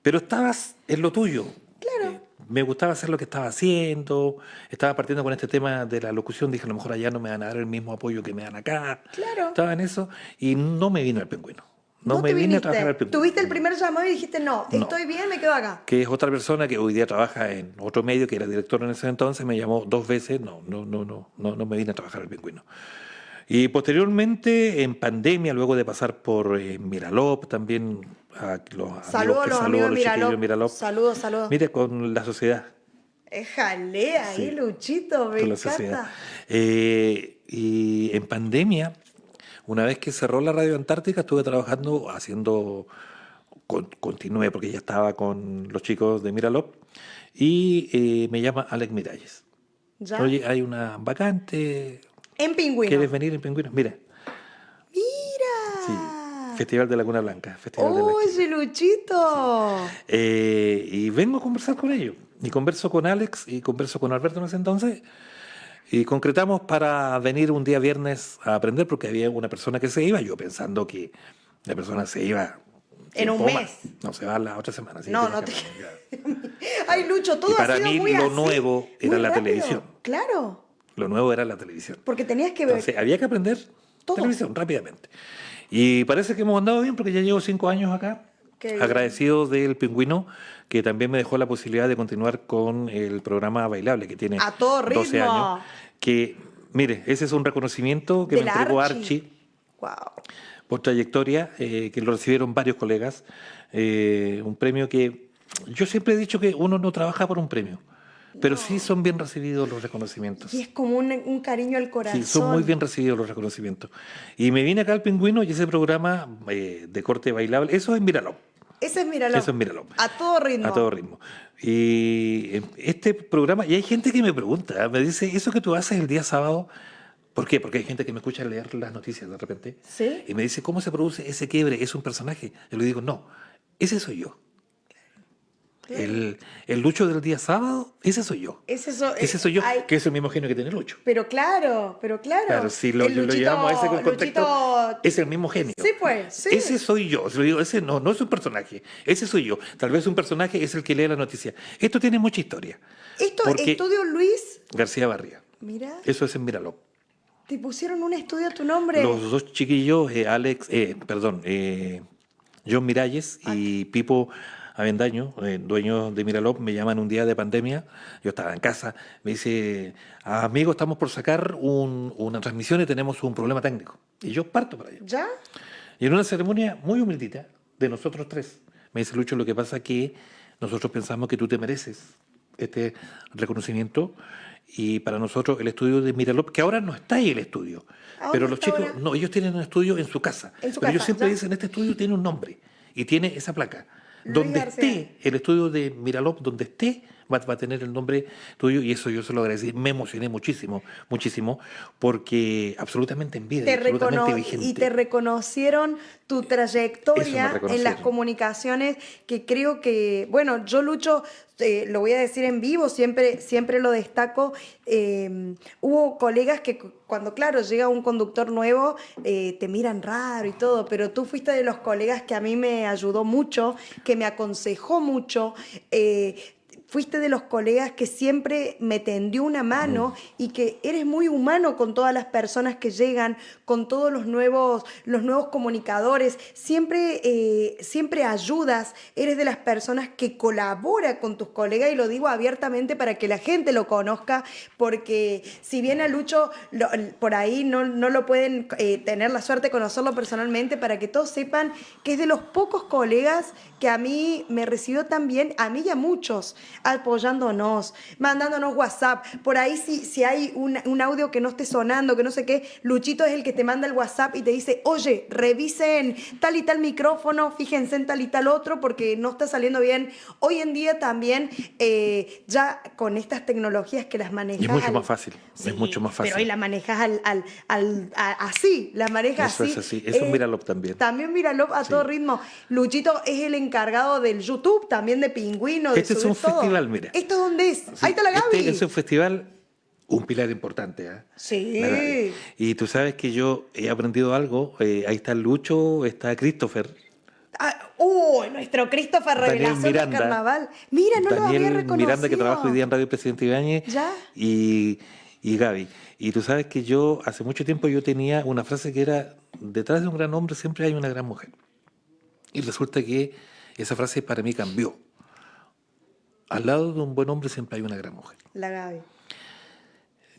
Pero estabas en lo tuyo. Claro. Me gustaba hacer lo que estaba haciendo. Estaba partiendo con este tema de la locución. Dije, a lo mejor allá no me van a dar el mismo apoyo que me dan acá. Claro. Estaba en eso y no me vine al Pingüino. No te me vine a viniste. trabajar al Pingüino. Tuviste el primer llamado y dijiste, no, No. estoy bien, me quedo acá. Que es otra persona que hoy día trabaja en otro medio, que era director en ese entonces, me llamó 2 veces. No me vine a trabajar al Pingüino. Y posteriormente, en pandemia, luego de pasar por Miralop, también a los amigos Saludos a que los saludo, amigos de los chiquillos de Miralop. Miralop. Saludos. Mire, con la sociedad. Éjale ahí, Sí. Luchito, me Con la encanta. sociedad. Y en pandemia, una vez que cerró la Radio Antártica, estuve trabajando, continué porque ya estaba con los chicos de Miralop, y me llama Alex Miralles. ¿Ya? Oye, hay una vacante, En pingüino. ¿quieres venir en Pingüino? Mira, Mira. sí, Festival de Laguna Blanca, Festival de la Oye, Luchito. Y vengo a conversar con ellos. Y converso con Alex y converso con Alberto en ese entonces. Y concretamos para venir un día viernes a aprender porque había una persona que se iba. Yo pensando que la persona se iba En un tiempo más. mes. No, se va la otra semana. así No, que no te... ya. Ay, Lucho, todo Y para ha sido mí muy lo así, nuevo era muy la rápido. televisión. Claro, Lo nuevo era la televisión. porque tenías que ver. Entonces había que aprender Todo. televisión rápidamente. Y parece que hemos andado bien porque ya llevo 5 años acá. Qué bien. Agradecido del Pingüino, que también me dejó la posibilidad de continuar con el programa Bailable, que tiene A todo 12 ritmo. años. Que, mire, ese es un reconocimiento que De me la entregó Archi. Archie Wow. por trayectoria, que lo recibieron varios colegas. Un premio que yo siempre he dicho que uno no trabaja por un premio, pero sí son bien recibidos los reconocimientos. Y es como un cariño al corazón. Sí, son muy bien recibidos los reconocimientos. Y me vine acá al Pingüino y ese programa de corte bailable, eso es Miralop. Ese es Miralop. Eso es Miralop. A todo ritmo. A todo ritmo. Y este programa, y hay gente que me pregunta, me dice, ¿eso que tú haces el día sábado? ¿Por qué? Porque hay gente que me escucha leer las noticias de repente. ¿Sí? Y me dice, ¿cómo se produce ese quiebre? ¿Es un personaje? Yo le digo, no, ese soy yo. El Lucho del día sábado, ese soy yo. Ese Ese soy yo, ay, que es el mismo genio que tiene Lucho. pero claro. Claro, si lo El Luchito- llevamos a ese contexto, Luchito- es el mismo genio. Sí, pues, sí. Ese soy yo. Se lo digo, ese no es un personaje, ese soy yo. Tal vez un personaje es el que lee la noticia. Esto tiene mucha historia. Esto, porque- Estudio Luis, García Barría. mira, Eso es en Miralop. te pusieron un estudio a tu nombre. Los dos chiquillos, John Miralles y Pipo Avendaño, dueño de Miralop, me llaman un día de pandemia, yo estaba en casa, me dice, amigo, estamos por sacar una transmisión y tenemos un problema técnico. Y yo parto para allá. ¿Ya? Y en una ceremonia muy humildita de nosotros tres, me dice, Lucho, lo que pasa es que nosotros pensamos que tú te mereces este reconocimiento y para nosotros el estudio de Miralop, que ahora no está ahí el estudio, ¿A pero dónde los está chicos, ahora? no, ellos tienen un estudio en su casa, En su pero ellos casa, siempre ¿ya? dicen, este estudio tiene un nombre y tiene esa placa. Luis Donde García. esté el estudio de Miralop, donde esté, va a tener el nombre tuyo y eso yo se lo agradecí. Me emocioné muchísimo, muchísimo, porque absolutamente en vida, Te absolutamente vigente. y te reconocieron tu Eso trayectoria me en las reconocieron. comunicaciones, que creo que, bueno, yo Lucho, lo voy a decir en vivo, siempre lo destaco. Hubo colegas que cuando, claro, llega un conductor nuevo, te miran raro y todo, pero tú fuiste de los colegas que a mí me ayudó mucho, que me aconsejó mucho. Fuiste de los colegas que siempre me tendió una mano y que eres muy humano con todas las personas que llegan, con todos los nuevos comunicadores. Siempre ayudas, eres de las personas que colabora con tus colegas y lo digo abiertamente para que la gente lo conozca, porque si bien a Lucho por ahí no lo pueden tener la suerte de conocerlo personalmente, para que todos sepan que es de los pocos colegas que a mí me recibió también, a mí y a muchos, apoyándonos, mandándonos WhatsApp. Por ahí si hay un audio que no esté sonando, que no sé qué, Luchito es el que te manda el WhatsApp y te dice, oye, revisen tal y tal micrófono, fíjense en tal y tal otro, porque no está saliendo bien. Hoy en día también, ya con estas tecnologías que las manejas... Y es mucho más fácil, Sí, es mucho más fácil. pero hoy la manejas así, la manejas Eso así. es así, eso es Miralop también. También Miralop a Sí. todo ritmo. Luchito es el encargado del YouTube, también de Pingüino, de Este es subir un todo. festival, mira. ¿Esto dónde es? Sí, Ahí está la Gaby. Este es un festival, un pilar importante. Sí. La Gaby. Y tú sabes que yo he aprendido algo. Ahí está Lucho, está Christopher, Nuestro Christopher Daniel Revelación del Miranda. Carnaval. Mira, no lo había Daniel reconocido. Miranda, que trabaja hoy día en Radio Presidente Ibáñez, ¿Ya? y Gaby. Y tú sabes que yo, hace mucho tiempo, yo tenía una frase que era, detrás de un gran hombre siempre hay una gran mujer. Y resulta que esa frase para mí cambió. Al lado de un buen hombre siempre hay una gran mujer. La Gaby.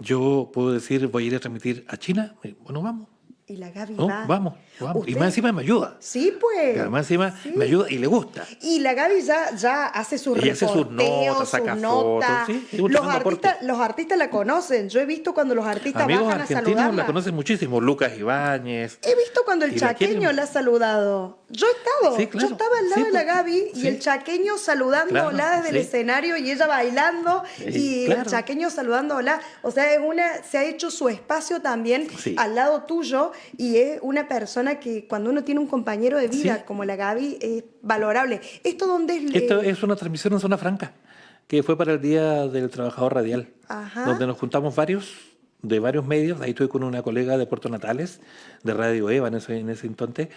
Yo puedo decir, voy a ir a transmitir a China. Bueno, vamos. Y la Gaby ¿No? va. Vamos. Y Usted- más encima me ayuda. Sí, pues. Y además encima Sí. me ayuda y le gusta. Y la Gaby ya hace sus Ella hace sus reporteos, notas, saca sus notas. fotos, sí, es un tremendo aporte. Los artistas la conocen. Yo he visto cuando los artistas Amigos bajan a argentinos saludarla. la conocen muchísimo. Lucas Ibáñez. He visto cuando el Y la chaqueño quieren. la ha saludado. Yo he estado. Sí, claro. Yo estaba al lado Sí, de la pues, Gaby y sí. el chaqueño saludándola Claro, desde el sí. escenario y ella bailando Sí, y claro. el chaqueño saludándola. O sea, se ha hecho su espacio también Sí. al lado tuyo y es una persona que cuando uno tiene un compañero de vida Sí. como la Gaby es valorable. ¿Esto dónde es? Esto es una transmisión en Zona Franca, que fue para el Día del Trabajador Radial, Ajá. donde nos juntamos de varios medios. Ahí estoy con una colega de Puerto Natales, de Radio Eva en ese entonces,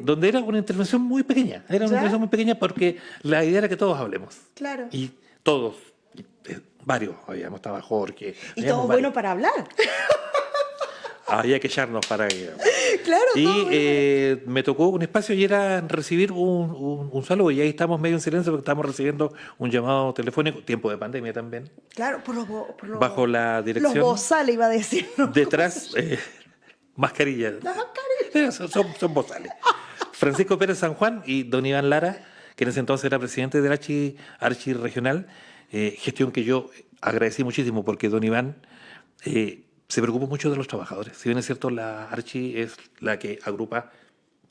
donde era una intervención muy pequeña. Era una ¿Ya? intervención muy pequeña porque la idea era que todos hablemos. Claro. Y todos, varios, habíamos, estaba Jorge. Y habíamos todo varios. bueno para hablar. Había que echarnos para que... Claro, todo Y bueno. me tocó un espacio y era recibir un saludo. Y ahí estamos medio en silencio porque estamos recibiendo un llamado telefónico, tiempo de pandemia también, Claro, por los bajo la los dirección. bozales iba a decir. ¿no? Detrás, mascarillas. Las mascarillas. Son bozales. Francisco Pérez San Juan y don Iván Lara, que en ese entonces era presidente del Archi Regional, gestión que yo agradecí muchísimo porque don Iván se preocupó mucho de los trabajadores. Si bien es cierto, la Archi es la que agrupa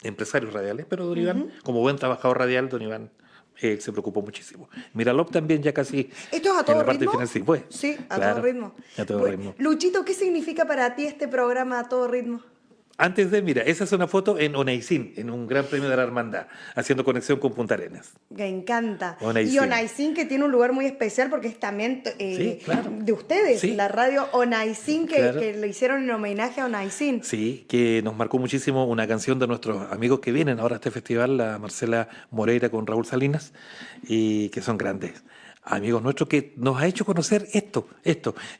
empresarios radiales, pero don Iván, como buen trabajador radial, don Iván se preocupó muchísimo. Miralop también ya casi ¿Esto es a en todo la parte ritmo? final, sí, pues. Sí, a Claro, todo ritmo. A todo Bueno, ritmo. Luchito, ¿qué significa para ti este programa a todo ritmo? Antes de, mira, esa es una foto en Onaicín, en un Gran Premio de la Hermandad, haciendo conexión con Punta Arenas. Me encanta. Onaicín. Y Onaicín, que tiene un lugar muy especial porque es también Sí, claro. de ustedes, Sí. la radio Onaicín, Claro. que le hicieron en homenaje a Onaicín. Sí, que nos marcó muchísimo una canción de nuestros amigos que vienen ahora a este festival, la Marcela Moreira con Raúl Salinas, y que son grandes. amigos nuestros que nos ha hecho conocer esto.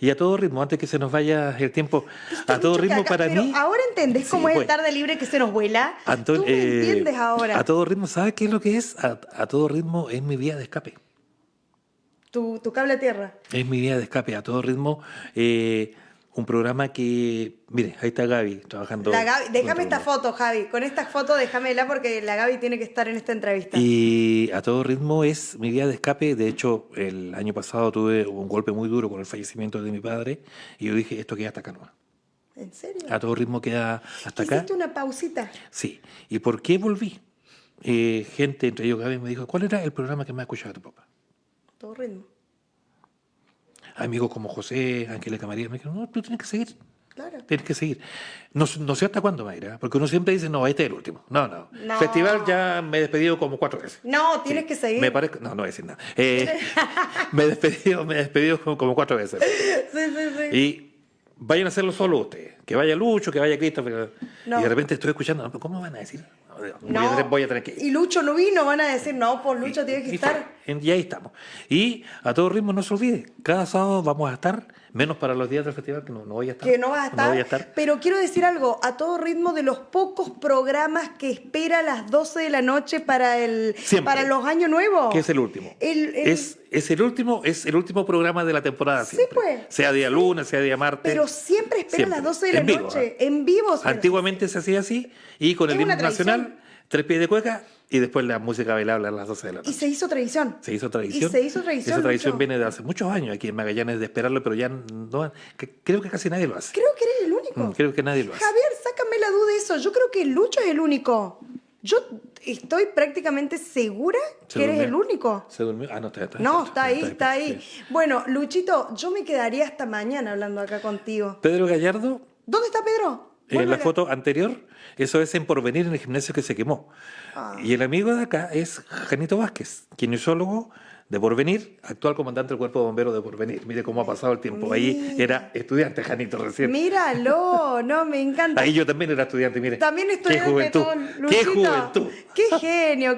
Y a todo ritmo, antes que se nos vaya el tiempo, Viste, a todo Lucho, que ritmo acá- para pero mí. ahora entendés Sí, cómo es el pues. tarde libre que se nos vuela. Antonio, Tú me entiendes ahora. a todo ritmo, ¿sabes qué es lo que es? A todo ritmo es mi vía de escape. Tu cable a tierra. Es mi vía de escape. A todo ritmo, un programa que, mire, ahí está Gaby trabajando. La Gaby, déjame junto esta conmigo. foto, Javi. Con esta foto déjamela porque la Gaby tiene que estar en esta entrevista. Y a todo ritmo es mi vía de escape. De hecho, el año pasado tuve un golpe muy duro con el fallecimiento de mi padre y yo dije, esto queda hasta acá nomás. ¿En serio? A todo ritmo queda hasta acá. ¿Hiciste una pausita? Sí. ¿Y por qué volví? Gente, entre ellos Gaby, me dijo, ¿cuál era el programa que más escuchaba tu papá? Todo ritmo. Amigos como José, Angélica María, me dijeron, no, tú tienes que seguir. Claro. Tienes que seguir. No, no sé hasta cuándo, Mayra, porque uno siempre dice, no, este es el último. No, no. No. Festival ya me he despedido como 4 veces. No, tienes que seguir. Me parece, no voy a decir nada. Me he despedido como 4 veces. Sí, sí, sí. Y vayan a hacerlo solo ustedes. Que vaya Lucho, que vaya Christopher. No. Y de repente estoy escuchando, no, ¿cómo van a decir? No. Voy a tener que ir. Y Lucho no vino, van a decir, no, pues Lucho tiene que Y estar. y ahí estamos. Y a todo ritmo no se olvide, cada sábado vamos a estar, menos para los días del festival, que no voy a estar. Que no vas a estar. No voy a estar. Pero quiero decir algo, a todo ritmo de los pocos programas que espera a las 12 de la noche Siempre. para los años nuevos. Que es el último. Es el último programa de la temporada Sí, siempre. pues. Sea día lunes, sea día martes. Pero siempre espera a las 12 de la En vivo, noche. ¿eh? En vivo. Antiguamente se hacía así, y con el Es una himno tradición. nacional, 3 pies de cueca, y después la música bailable a las 12 de la noche. Y se hizo tradición. Se hizo tradición. Y se hizo tradición, Esa tradición Lucho. viene de hace muchos años aquí en Magallanes de esperarlo, pero ya no, creo que casi nadie lo hace. Creo que eres el único. Creo que nadie lo hace. Javier, sácame la duda de eso. Yo creo que Lucho es el único. Yo estoy prácticamente segura ¿Se que eres durmió? el único. ¿Se durmió? Ah, no, está. No, está ahí, está ahí. Sí. Bueno, Luchito, yo me quedaría hasta mañana hablando acá contigo. Pedro Gallardo, ¿Dónde está Pedro? en la Vuélvele. foto anterior, eso es en Porvenir, en el gimnasio que se quemó. Ah. Y el amigo de acá es Janito Vázquez, kinesiólogo de Porvenir, actual comandante del Cuerpo de Bomberos de Porvenir. Mire cómo ha pasado el tiempo. Ahí Mira. era estudiante Janito recién. Míralo, no, me encanta. Ahí yo también era estudiante, mire. También Qué estudiante juventud. tú, Qué Luchito. juventud.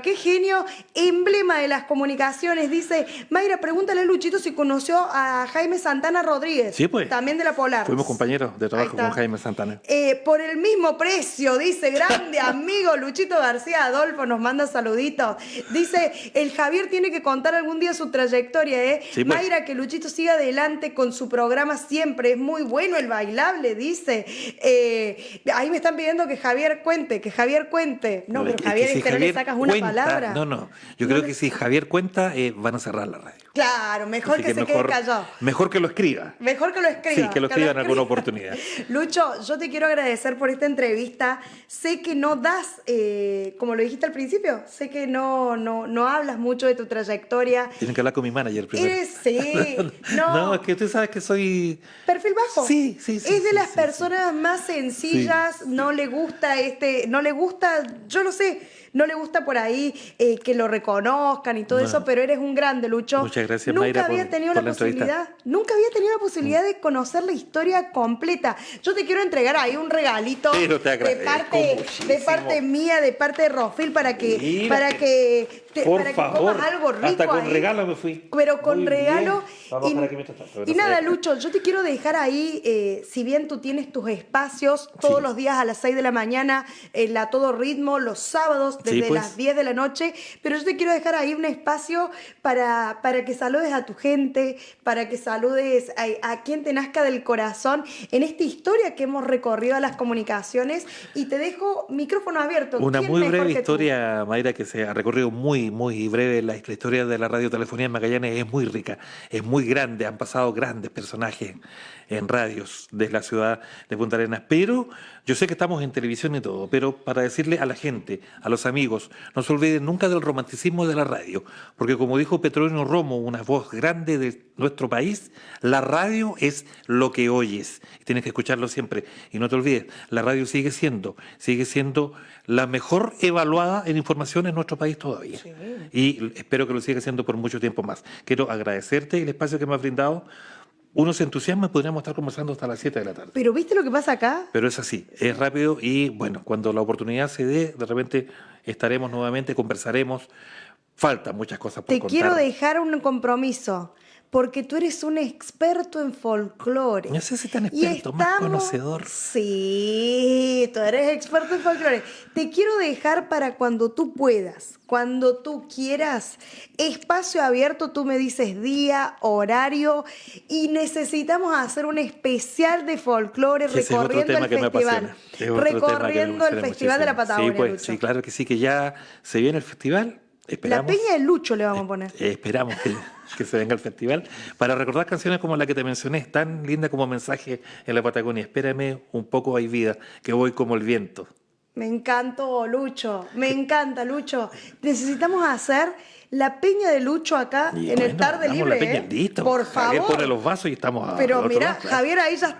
Qué genio, emblema de las comunicaciones. Dice, Mayra, pregúntale a Luchito si conoció a Jaime Santana Rodríguez. Sí, pues. También de la Polar. Fuimos compañeros de Ahí trabajo está. con Jaime Santana. Por el mismo precio, dice, grande amigo Luchito García Adolfo, nos manda saluditos. Dice, el Javier tiene que contar algún día su trayectoria, ¿eh? Sí, pues. Mayra, que Luchito siga adelante con su programa siempre, es muy bueno el bailable, dice. Ahí me están pidiendo que Javier cuente, No, pero Es que Javier, si este no le Javier sacas una cuenta- palabra. No. Yo creo que si Javier cuenta, van a cerrar la radio. Claro, mejor Así que se quede callado. Mejor que lo escriba. Mejor que lo escriba. Sí, que lo escriba en alguna oportunidad. Lucho, yo te quiero agradecer por esta entrevista. Sé que no das, como lo dijiste al principio, sé que no hablas mucho de tu trayectoria. Tienen que hablar con mi manager primero. Sí, no. No, es que tú sabes que soy... Perfil bajo. Sí. Es de las personas más sencillas, no le gusta yo lo sé, no le gusta por ahí que lo reconozcan y todo No. eso, pero eres un grande, Lucho. Muchas gracias, Nunca Mayra, había por- tenido por la la entrevista. posibilidad, nunca había tenido la posibilidad de conocer la historia completa. Yo te quiero entregar ahí un regalito Pero te de agradezco muchísimo. parte mía, de parte de Rofil para que Mira, para que comas algo rico hasta con ahí. regalo me fui. Pero con Muy regalo. bien. Vamos a dejar aquí mientras tanto, Y no nada, sé. Lucho, yo te quiero dejar ahí, si bien tú tienes tus espacios todos Sí. los días a las 6 de la mañana, en la Todo Ritmo, los sábados desde Sí, pues. las 10 de la noche, pero yo te quiero dejar ahí un espacio para que saludes a tu gente, para que saludes a quien te nazca del corazón en esta historia que hemos recorrido a las comunicaciones, y te dejo micrófono abierto. Una ¿Quién muy mejor breve que tú? historia, Mayra, que se ha recorrido muy breve. La historia de la radiotelefonía en Magallanes es muy rica, es muy grande. Han pasado grandes personajes en radios de la ciudad de Punta Arenas. Pero yo sé que estamos en televisión y todo, pero para decirle a la gente, a los amigos, no se olviden nunca del romanticismo de la radio, porque como dijo Petronio Romo, una voz grande de nuestro país, la radio es lo que oyes. Tienes que escucharlo siempre. Y no te olvides, la radio sigue siendo la mejor evaluada en información en nuestro país todavía. Sí. Y espero que lo siga siendo por mucho tiempo más. Quiero agradecerte el espacio que me has brindado. Uno se entusiasma y podríamos estar conversando hasta las 7 de la tarde. Pero ¿viste lo que pasa acá? Pero es así, es rápido y bueno, cuando la oportunidad se dé, de repente estaremos nuevamente, conversaremos, faltan muchas cosas por Te contar. quiero dejar un compromiso, porque tú eres un experto en folclore. No sé si tan Y experto, más conocedor. Sí, tú eres experto en folclore. Te quiero dejar para cuando tú puedas, cuando tú quieras, espacio abierto, tú me dices día, horario, y necesitamos hacer un especial de folclore Que ese es otro recorriendo tema el que me festival. apasiona. Es otro tema que me Recorriendo el apasiona Festival de la muchísimo. Sí, Patagonia, pues, Lucho. sí, claro que sí, que ya se viene el festival. La Esperamos. Peña de Lucho le vamos a poner. Esperamos que se venga el festival para recordar canciones como la que te mencioné, tan linda como mensaje en la Patagonia. Espérame un poco, hay vida, que voy como el viento. Me encantó, Lucho. Me encanta, Lucho. Necesitamos hacer la Peña de Lucho acá Y en el bueno, Tarde hagamos Libre, la peña ¿eh? listo. Por Javier pone favor. los vasos y estamos al Pero otro mira, lado, claro. Javier ahí ya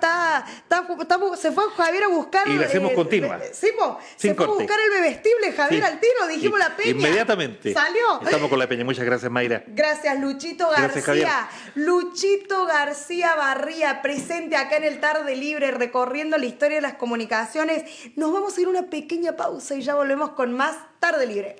se fue Javier a buscar. Y la hacemos continua. Sí, po, se Sin fue a corte. buscar el bebestible, Javier, Sí. al tiro, dijimos Y- la peña. Inmediatamente. Salió. Estamos con la peña. Muchas gracias, Mayra. Gracias, Luchito Gracias, García. Luchito García Barría, presente acá en el Tarde Libre, recorriendo la historia de las comunicaciones. Nos vamos a ir a una pequeña pausa y ya volvemos con más Tarde Libre.